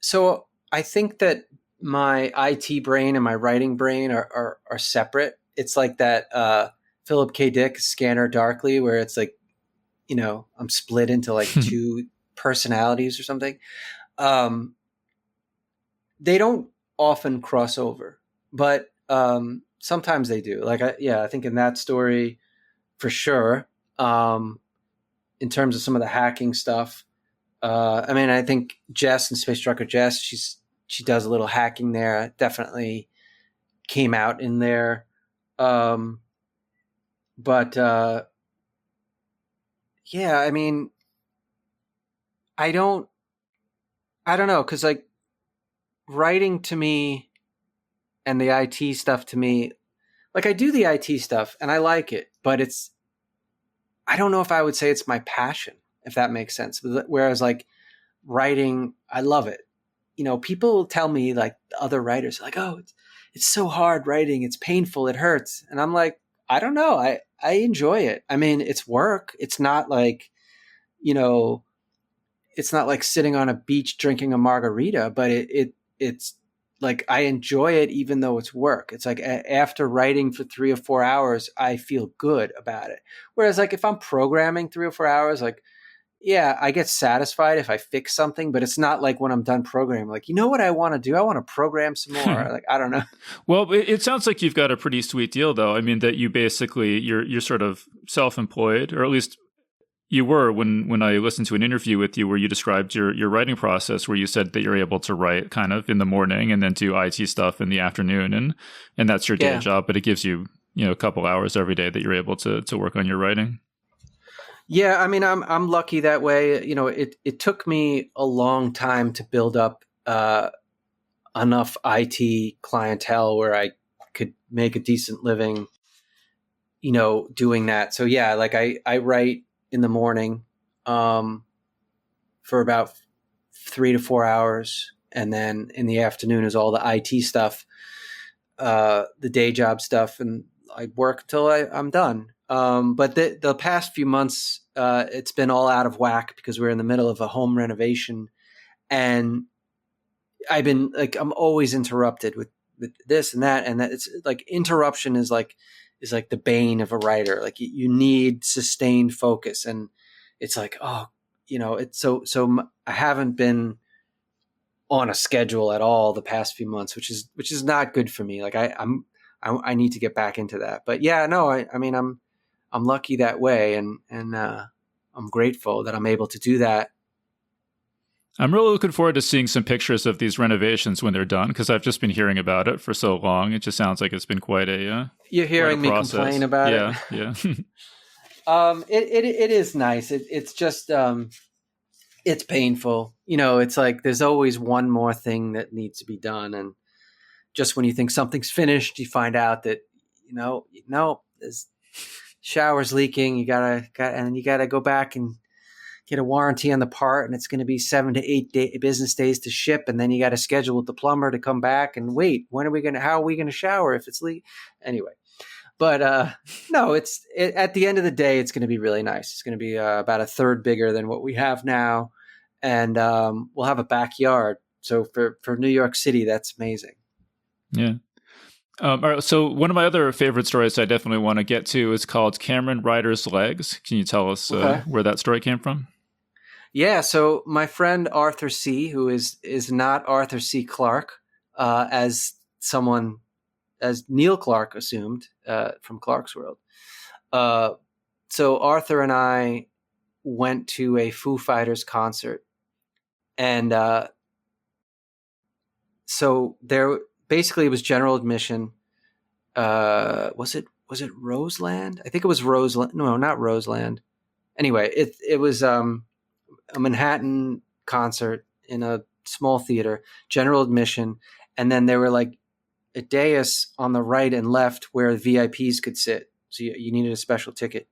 so I think that my IT brain and my writing brain are separate. It's like that Philip K. Dick Scanner Darkly, where it's like, I'm split into like two personalities or something. They don't often cross over, but sometimes they do. Like, I think in that story, for sure. In terms of some of the hacking stuff, I mean, I think Jess and Space Trucker Jess, she does a little hacking there. It definitely came out in there. But yeah, I mean, I don't know, because like, writing to me and the IT stuff to me, like, I do the IT stuff and I like it, but I don't know if I would say it's my passion, if that makes sense. Whereas like writing, I love it. People tell me, like, other writers, like, "Oh, it's so hard writing. It's painful. It hurts." And I'm like, I don't know. I enjoy it. I mean, it's work. It's not like, it's not like sitting on a beach drinking a margarita, but it's like, I enjoy it even though it's work. It's like after writing for 3 or 4 hours, I feel good about it. Whereas like if I'm programming 3 or 4 hours, like, yeah, I get satisfied if I fix something, but it's not like when I'm done programming, like, you know what I want to do? I want to program some more. Like, I don't know. Well, it sounds like you've got a pretty sweet deal, though. I mean, that you basically you're sort of self-employed, or at least you were when I listened to an interview with you where you described your writing process, where you said that you're able to write kind of in the morning and then do IT stuff in the afternoon, and that's your day job, but it gives you a couple hours every day that you're able to work on your writing. Yeah, I mean, I'm lucky that way. It took me a long time to build up enough IT clientele where I could make a decent living, doing that. So yeah, like I write in the morning for about 3 to 4 hours, and then in the afternoon is all the IT stuff, the day job stuff, and I work until I'm done. But the past few months, it's been all out of whack because we're in the middle of a home renovation, and I've been like, I'm always interrupted with this and that, and that. It's like interruption is like the bane of a writer. Like, you need sustained focus, and it's like, oh, it's so I haven't been on a schedule at all the past few months, which is not good for me. Like, I need to get back into that. But yeah, no, I mean, I'm lucky that way, and I'm I'm grateful that I'm able to do that. I'm really looking forward to seeing some pictures of these renovations when they're done, because I've just been hearing about it for so long. It just sounds like it's been quite a You're hearing me process. complain about it. Yeah. It is nice. It's just it's painful. It's like there's always one more thing that needs to be done, and just when you think something's finished, you find out that no, there's shower's leaking. You gotta go back and get a warranty on the part, and it's going to be 7 to 8 business days to ship, and then you got to schedule with the plumber to come back and wait. How are we going to shower if it's leak? Anyway, but no, at the end of the day, it's going to be really nice. It's going to be about a third bigger than what we have now, and we'll have a backyard. So for New York City, that's amazing. Yeah. All right, so one of my other favorite stories I definitely want to get to is called Cameron Ryder's Legs. Can you tell us where that story came from? Yeah, so my friend Arthur C., who is not Arthur C. Clarke, as Neil Clarke assumed from Clark's World. So Arthur and I went to a Foo Fighters concert, and so there basically it was general admission. Was it Roseland? I think it was Roseland. No, not Roseland. Anyway, it was a Manhattan concert in a small theater, general admission, and then there were like a dais on the right and left where VIPs could sit. So you needed a special ticket.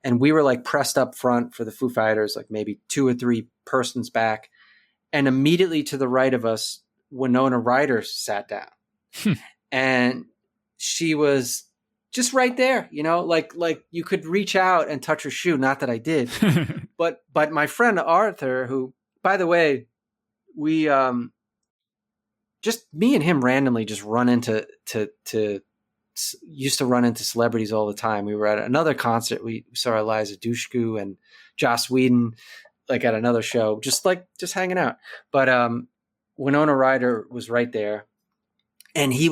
And we were like pressed up front for the Foo Fighters, like maybe 2 or 3 persons back. And immediately to the right of us, Winona Ryder sat down. And she was just right there, like you could reach out and touch her shoe. Not that I did, but my friend Arthur, who, by the way, we just me and him randomly just used to run into celebrities all the time. We were at another concert. We saw Eliza Dushku and Joss Whedon, like at another show, just hanging out. But Winona Ryder was right there, and he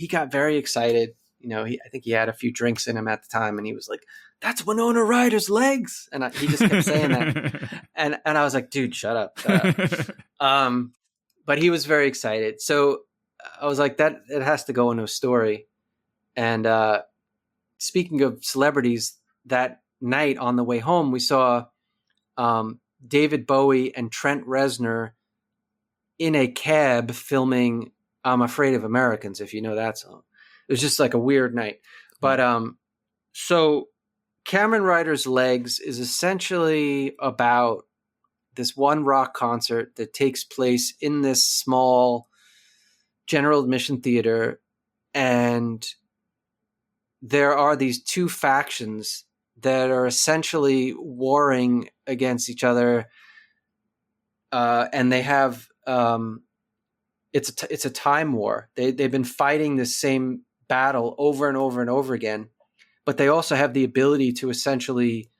got very excited. I think he had a few drinks in him at the time, and he was like, "That's Winona Ryder's legs," and he just kept saying that, and I was like, "Dude, shut up." But he was very excited, so I was like, "That it has to go into a story." And speaking of celebrities, that night on the way home, we saw David Bowie and Trent Reznor in a cab filming "I'm Afraid of Americans," if you know that song. It was just like a weird night. But so Cameron Ryder's Legs is essentially about this one rock concert that takes place in this small general admission theater. And there are these 2 factions that are essentially warring against each other. And they have, it's a time war. They've been fighting the same battle over and over and over again, but they also have the ability to essentially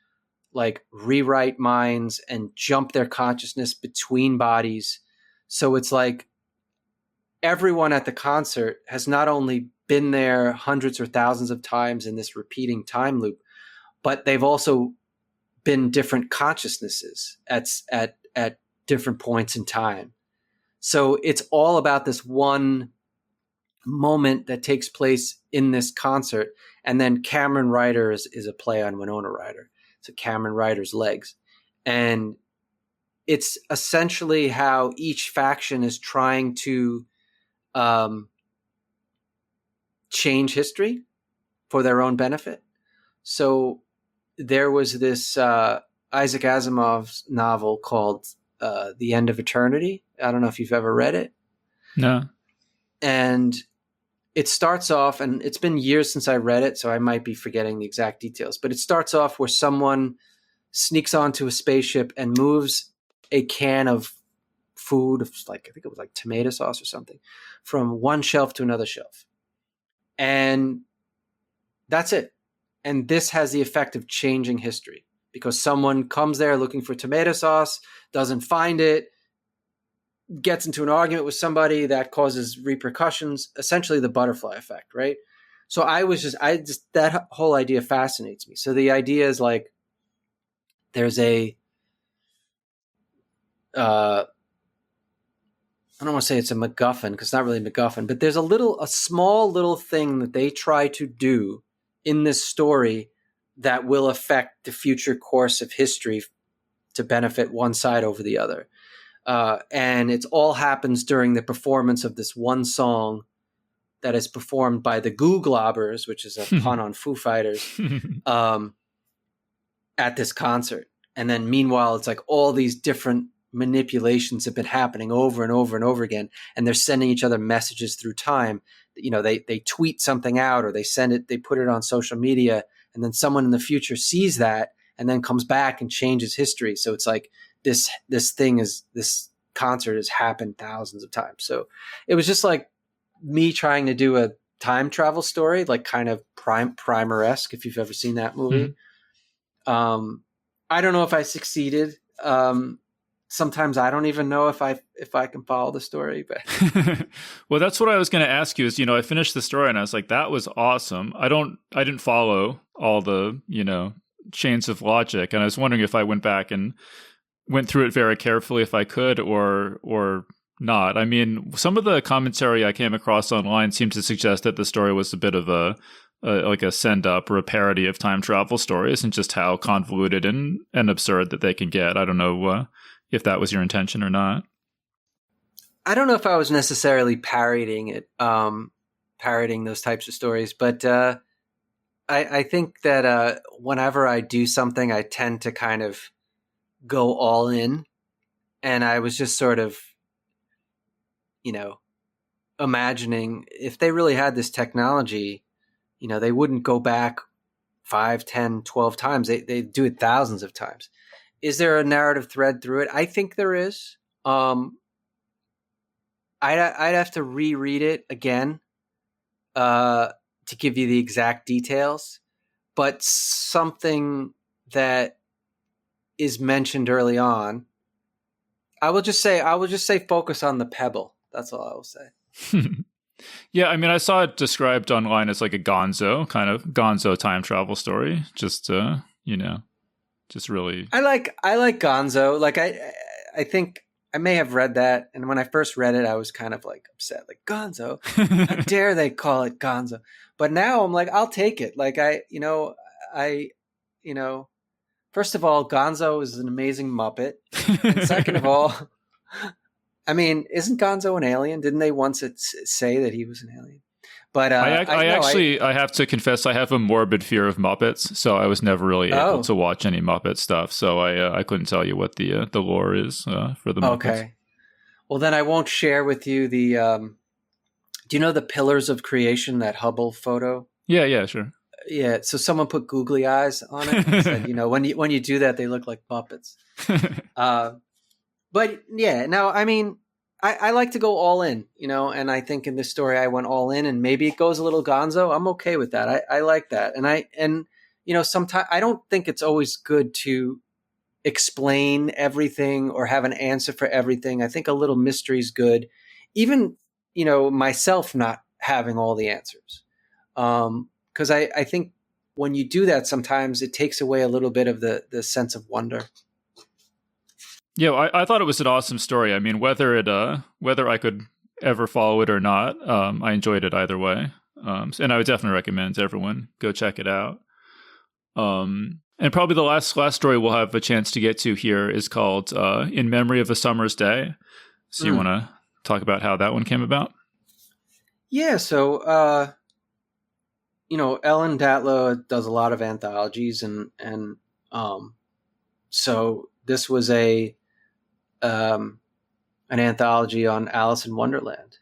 like rewrite minds and jump their consciousness between bodies. So it's like everyone at the concert has not only been there hundreds or thousands of times in this repeating time loop, but they've also been different consciousnesses at different points in time. So it's all about this one moment that takes place in this concert. And then Cameron Ryder is a play on Winona Ryder. So Cameron Ryder's Legs. And it's essentially how each faction is trying to change history for their own benefit. So there was this Isaac Asimov's novel called The End of Eternity. I don't know if you've ever read it. No. And it starts off, and it's been years since I read it, so I might be forgetting the exact details, but it starts off where someone sneaks onto a spaceship and moves a can of food, I think it was like tomato sauce or something, from one shelf to another shelf. And that's it. And this has the effect of changing history because someone comes there looking for tomato sauce, doesn't find it, gets into an argument with somebody that causes repercussions, essentially the butterfly effect, right? So that whole idea fascinates me. So the idea is like there's a I don't want to say it's a MacGuffin because it's not really a MacGuffin, but there's a small little thing that they try to do in this story that will affect the future course of history to benefit one side over the other. And it all happens during the performance of this one song that is performed by the Goo Globbers, which is a pun on Foo Fighters, at this concert. And then meanwhile, it's like all these different manipulations have been happening over and over and over again. And they're sending each other messages through time. You know, they tweet something out or they put it on social media. And then someone in the future sees that and then comes back and changes history. So it's like this concert has happened thousands of times. So it was just like me trying to do a time travel story, like kind of Primer-esque, if you've ever seen that movie. Mm-hmm. I don't know if I succeeded. Sometimes I don't even know if I can follow the story, but well, that's what I was going to ask you is, I finished the story and I was like, that was awesome. I didn't follow all the, chains of logic. And I was wondering if I went back and went through it very carefully, if I could, or not. I mean, some of the commentary I came across online seemed to suggest that the story was a bit of a send up or a parody of time travel stories and just how convoluted and absurd that they can get. I don't know if that was your intention or not. I don't know if I was necessarily parodying those types of stories, but I think that whenever I do something, I tend to kind of go all in. And I was just sort of, imagining if they really had this technology, they wouldn't go back 5, 10, 12 times. They do it thousands of times. Is there a narrative thread through it? I think there is. I'd have to reread it again to give you the exact details, but something that is mentioned early on, I will just say focus on the pebble. That's all I will say. Yeah, I mean, I saw it described online as like a gonzo time travel story. Just just really. I like gonzo. Like I think I may have read that, and when I first read it, I was kind of like upset, like gonzo. How dare they call it gonzo? But now I'm like, I'll take it. Like first of all, Gonzo is an amazing Muppet. And second of all, I mean, isn't Gonzo an alien? Didn't they once say that he was an alien? But I have to confess, I have a morbid fear of Muppets, so I was never really able to watch any Muppet stuff. So I couldn't tell you what the lore is for the Muppets. Okay. Well, then I won't share with you the. Do you know the Pillars of Creation, that Hubble photo? Yeah, sure. Yeah, so someone put googly eyes on it and said, when you do that, they look like Muppets. But yeah, now, I mean, I like to go all in, and I think in this story I went all in, and maybe it goes a little gonzo. I'm okay with that. I like that. And sometimes I don't think it's always good to explain everything or have an answer for everything. I think a little mystery is good. Even, myself not having all the answers. Because I think when you do that, sometimes it takes away a little bit of the sense of wonder. Yeah, I thought it was an awesome story. I mean, whether I could ever follow it or not, I enjoyed it either way. And I would definitely recommend everyone go check it out. And probably the last story we'll have a chance to get to here is called In Memory of a Summer's Day. So you want to talk about how that one came about? Yeah, so Ellen Datlow does a lot of anthologies, and so this was an anthology on Alice in Wonderland,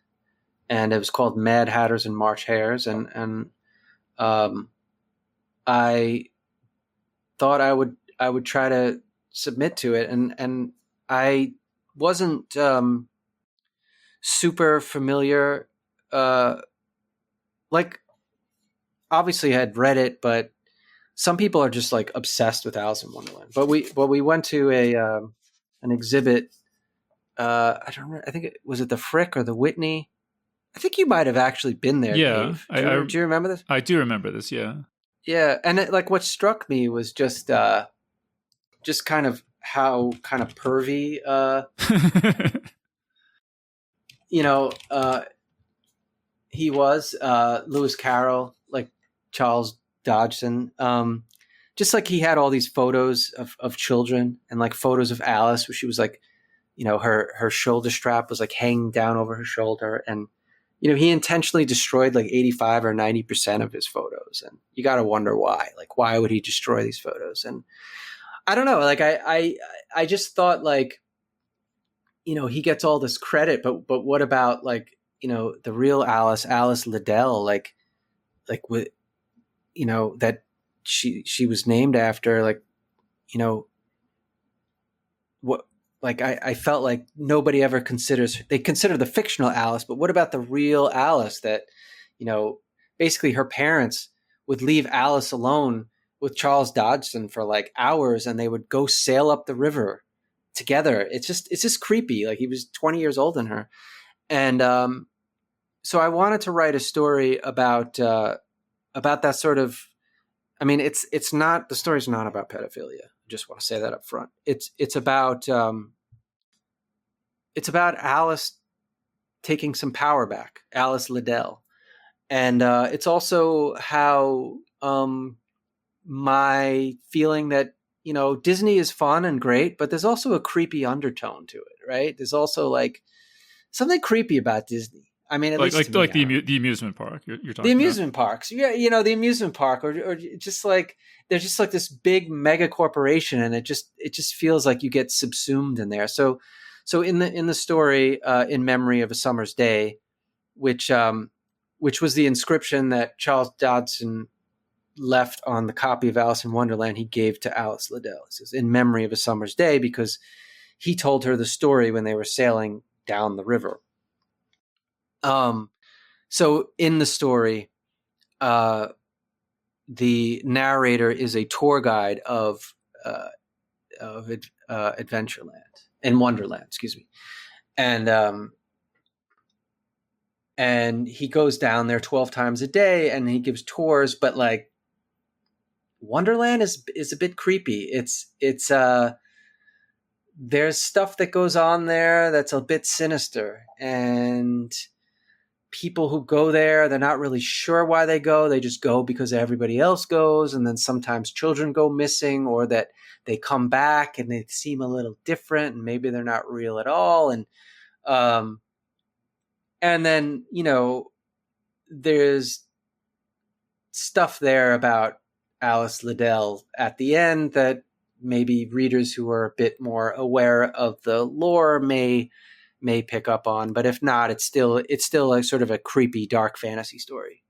and it was called Mad Hatters and March Hares, and I thought I would try to submit to it, and I wasn't super familiar, like. Obviously I had read it, but some people are just like obsessed with Alice in Wonderland. But we went to an exhibit. I don't remember. I think was it the Frick or the Whitney? I think you might have actually been there. Yeah, Dave. Do you remember this? I do remember this. Yeah. Yeah, and what struck me was just just kind of how kind of pervy, you know, he was, Lewis Carroll, like Charles Dodgson. Just like he had all these photos of children and like photos of Alice where she was like, her shoulder strap was like hanging down over her shoulder. And, he intentionally destroyed like 85 or 90% of his photos. And you got to wonder why. Like, why would he destroy these photos? And I don't know. Like, I just thought like, he gets all this credit, but what about like, the real Alice Liddell, like with, that she was named after, like, what, like, I felt like nobody ever they consider the fictional Alice, but what about the real Alice that, basically her parents would leave Alice alone with Charles Dodgson for like hours and they would go sail up the river together. It's just creepy. Like he was 20 years older than her. And, so I wanted to write a story about that sort of, I mean, it's not, the story's not about pedophilia. I just want to say that up front. It's about Alice taking some power back, Alice Liddell. And it's also how my feeling that, Disney is fun and great, but there's also a creepy undertone to it, right? There's also like something creepy about Disney. I mean, at least the amusement park you're talking the amusement parks. Yeah, the amusement park, or just like they're just like this big mega corporation, and it just feels like you get subsumed in there. So in the story, In Memory of a Summer's Day, which was the inscription that Charles Dodgson left on the copy of Alice in Wonderland he gave to Alice Liddell. It says, "In memory of a summer's day," because he told her the story when they were sailing down the river. So in the story, the narrator is a tour guide of Adventureland and Wonderland, excuse me. And he goes down there 12 times a day and he gives tours, but like Wonderland is a bit creepy. It's there's stuff that goes on there that's a bit sinister, and people who go there, they're not really sure why they go. They just go because everybody else goes. And then sometimes children go missing, or that they come back and they seem a little different and maybe they're not real at all. And then, there's stuff there about Alice Liddell at the end that maybe readers who are a bit more aware of the lore may pick up on, but if not, it's still a sort of a creepy, dark fantasy story.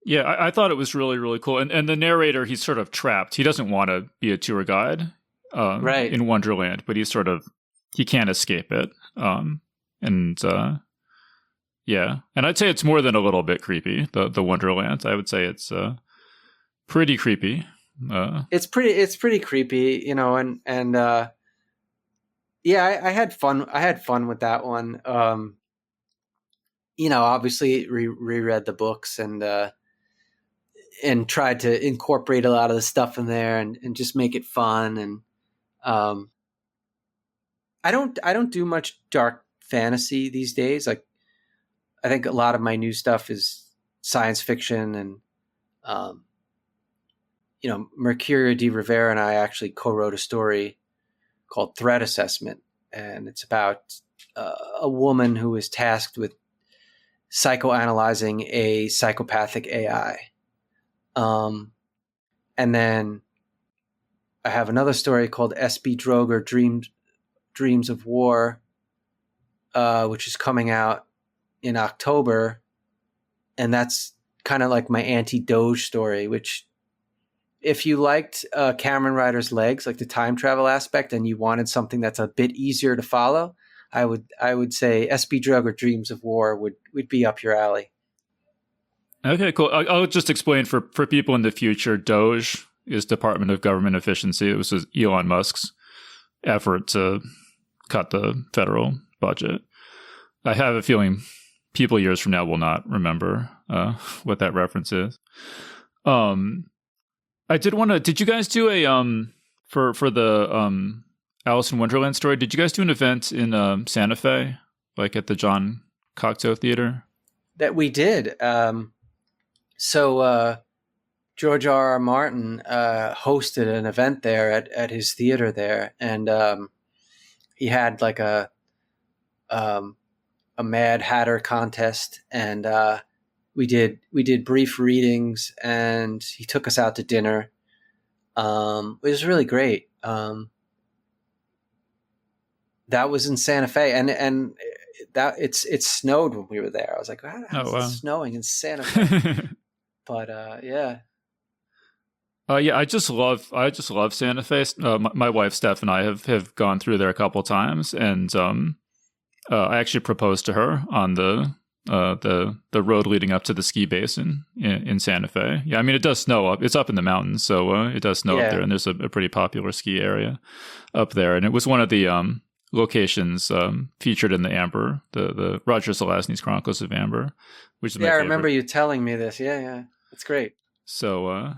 Yeah, I thought it was really, really cool. And the narrator, he's sort of trapped. He doesn't want to be a tour guide right. in Wonderland, but he can't escape it. Yeah, and I'd say it's more than a little bit creepy. The Wonderland, I would say it's pretty creepy. It's pretty creepy, and yeah, I had fun. I had fun with that one. Obviously reread the books and tried to incorporate a lot of the stuff in there and just make it fun. And I don't do much dark fantasy these days. Like, I think a lot of my new stuff is science fiction, and Mercurio de Rivera and I actually co-wrote a story called Threat Assessment, and it's about a woman who is tasked with psychoanalyzing a psychopathic AI. And then I have another story called S.B. Droger, Dreams of War, which is coming out in October, and that's kind of like my anti-Doge story, which, if you liked Cameron Ryder's Legs, like the time travel aspect, and you wanted something that's a bit easier to follow, I would say S.B. Droger, Dreams of War would be up your alley. Okay, cool. I'll just explain for people in the future. Doge is Department of Government Efficiency. It was Elon Musk's effort to cut the federal budget. I have a feeling people years from now will not remember what that reference is. I did want to. Did you guys do a For the Alice in Wonderland story, did you guys do an event in Santa Fe, like at the John Cocteau Theater? That we did. So George R. R. Martin hosted an event there at his theater there, and he had like a Mad Hatter contest, and we did brief readings, and he took us out to dinner. It was really great. That was in Santa Fe, and that it snowed when we were there. I was like, how's it snowing in Santa Fe? But yeah. Yeah, I just love Santa Fe. My wife Steph and I have gone through there a couple times, and I actually proposed to her on the road leading up to the ski basin in Santa Fe. Yeah, I mean it does snow up. It's up in the mountains, so it does snow up there, and there's a pretty popular ski area up there. And it was one of the locations featured in the Amber, the Roger Zelazny's Chronicles of Amber, which is my favorite. I remember you telling me this. Yeah, it's great. So,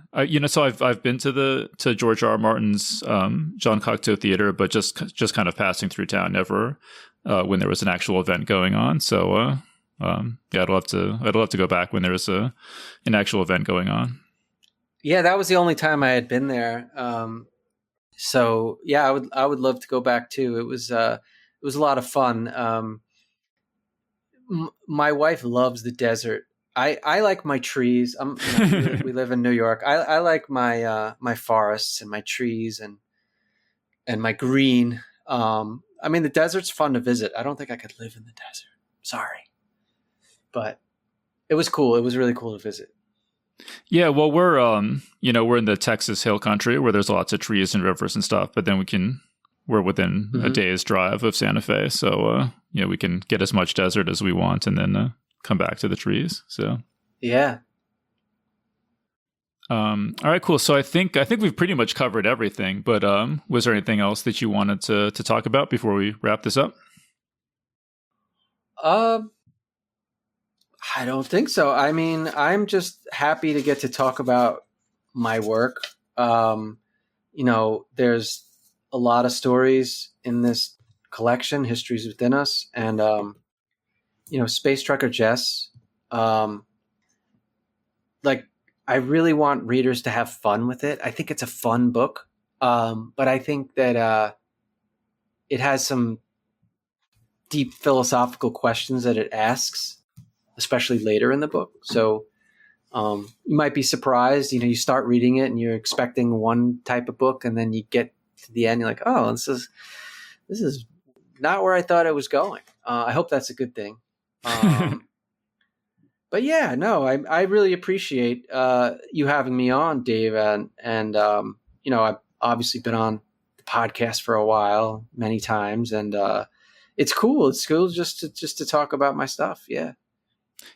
so I've been to George R. R. Martin's John Cocteau Theater, but just kind of passing through town, never when there was an actual event going on. So, I'd love to go back when there was an actual event going on. Yeah, that was the only time I had been there. So yeah, I would love to go back too. It was a lot of fun. My wife loves the desert. I like my trees. We live in New York. I like my forests and my trees and my green. I mean, the desert's fun to visit. I don't think I could live in the desert. Sorry, but it was cool. It was really cool to visit. Yeah, well, we're in the Texas Hill Country where there's lots of trees and rivers and stuff. But then we're within a day's drive of Santa Fe, so we can get as much desert as we want, and then come back to the trees. So yeah. All right, cool. So I think we've pretty much covered everything. But was there anything else that you wanted to talk about before we wrap this up? I don't think so. I mean, I'm just happy to get to talk about my work. There's a lot of stories in this collection, Histories Within Us, and Space Trucker Jess. I really want readers to have fun with it. I think it's a fun book, but I think that it has some deep philosophical questions that it asks, especially later in the book. So you might be surprised. You start reading it and you're expecting one type of book, and then you get to the end, you're like, oh, this is not where I thought it was going. I hope that's a good thing. But yeah, no, I really appreciate you having me on, Dave, and I've obviously been on the podcast for a while, many times, and it's cool. It's cool just to talk about my stuff. Yeah.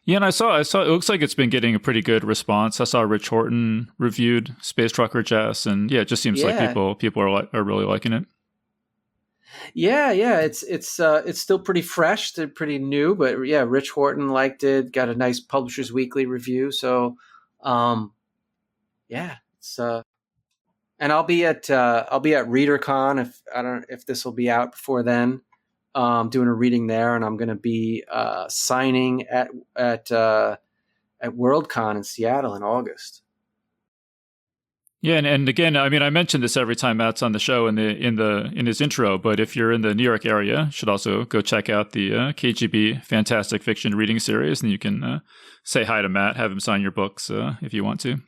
Yeah, and I saw. It looks like it's been getting a pretty good response. I saw Rich Horton reviewed Space Trucker Jess, and yeah, it just seems like people are really liking it. Yeah, it's still pretty fresh, still pretty new, but yeah, Rich Horton liked it. Got a nice Publishers Weekly review, so yeah, it's and I'll be at ReaderCon if this will be out before then. Doing a reading there, and I'm going to be signing at Worldcon in Seattle in August. Yeah, and again, I mean, I mentioned this every time Matt's on the show in his intro, but if you're in the New York area, you should also go check out the KGB Fantastic Fiction Reading Series, and you can say hi to Matt, have him sign your books if you want to.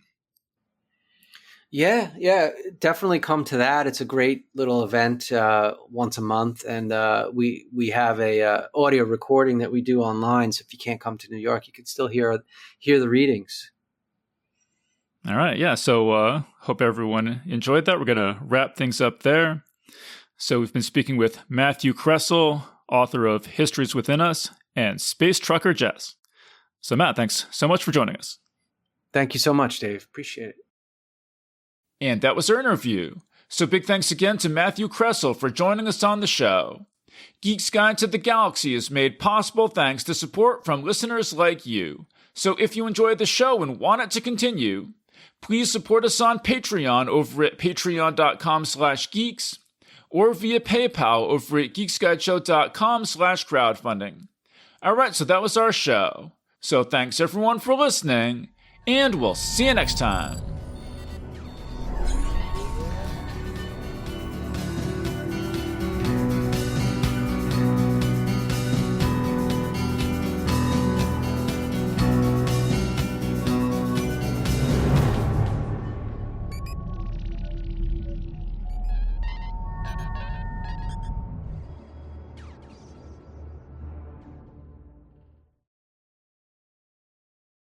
Yeah, definitely come to that. It's a great little event once a month, and we have a audio recording that we do online. So if you can't come to New York, you can still hear the readings. All right, yeah. So hope everyone enjoyed that. We're gonna wrap things up there. So we've been speaking with Matthew Kressel, author of Histories Within Us and Space Trucker Jess. So Matt, thanks so much for joining us. Thank you so much, Dave. Appreciate it. And that was our interview. So big thanks again to Matthew Kressel for joining us on the show. Geek's Guide to the Galaxy is made possible thanks to support from listeners like you. So if you enjoyed the show and want it to continue, Please support us on Patreon over at patreon.com/geeks or via PayPal over at geeksguideshow.com/crowdfunding. Alright, so that was our show. So thanks everyone for listening, and we'll see you next time.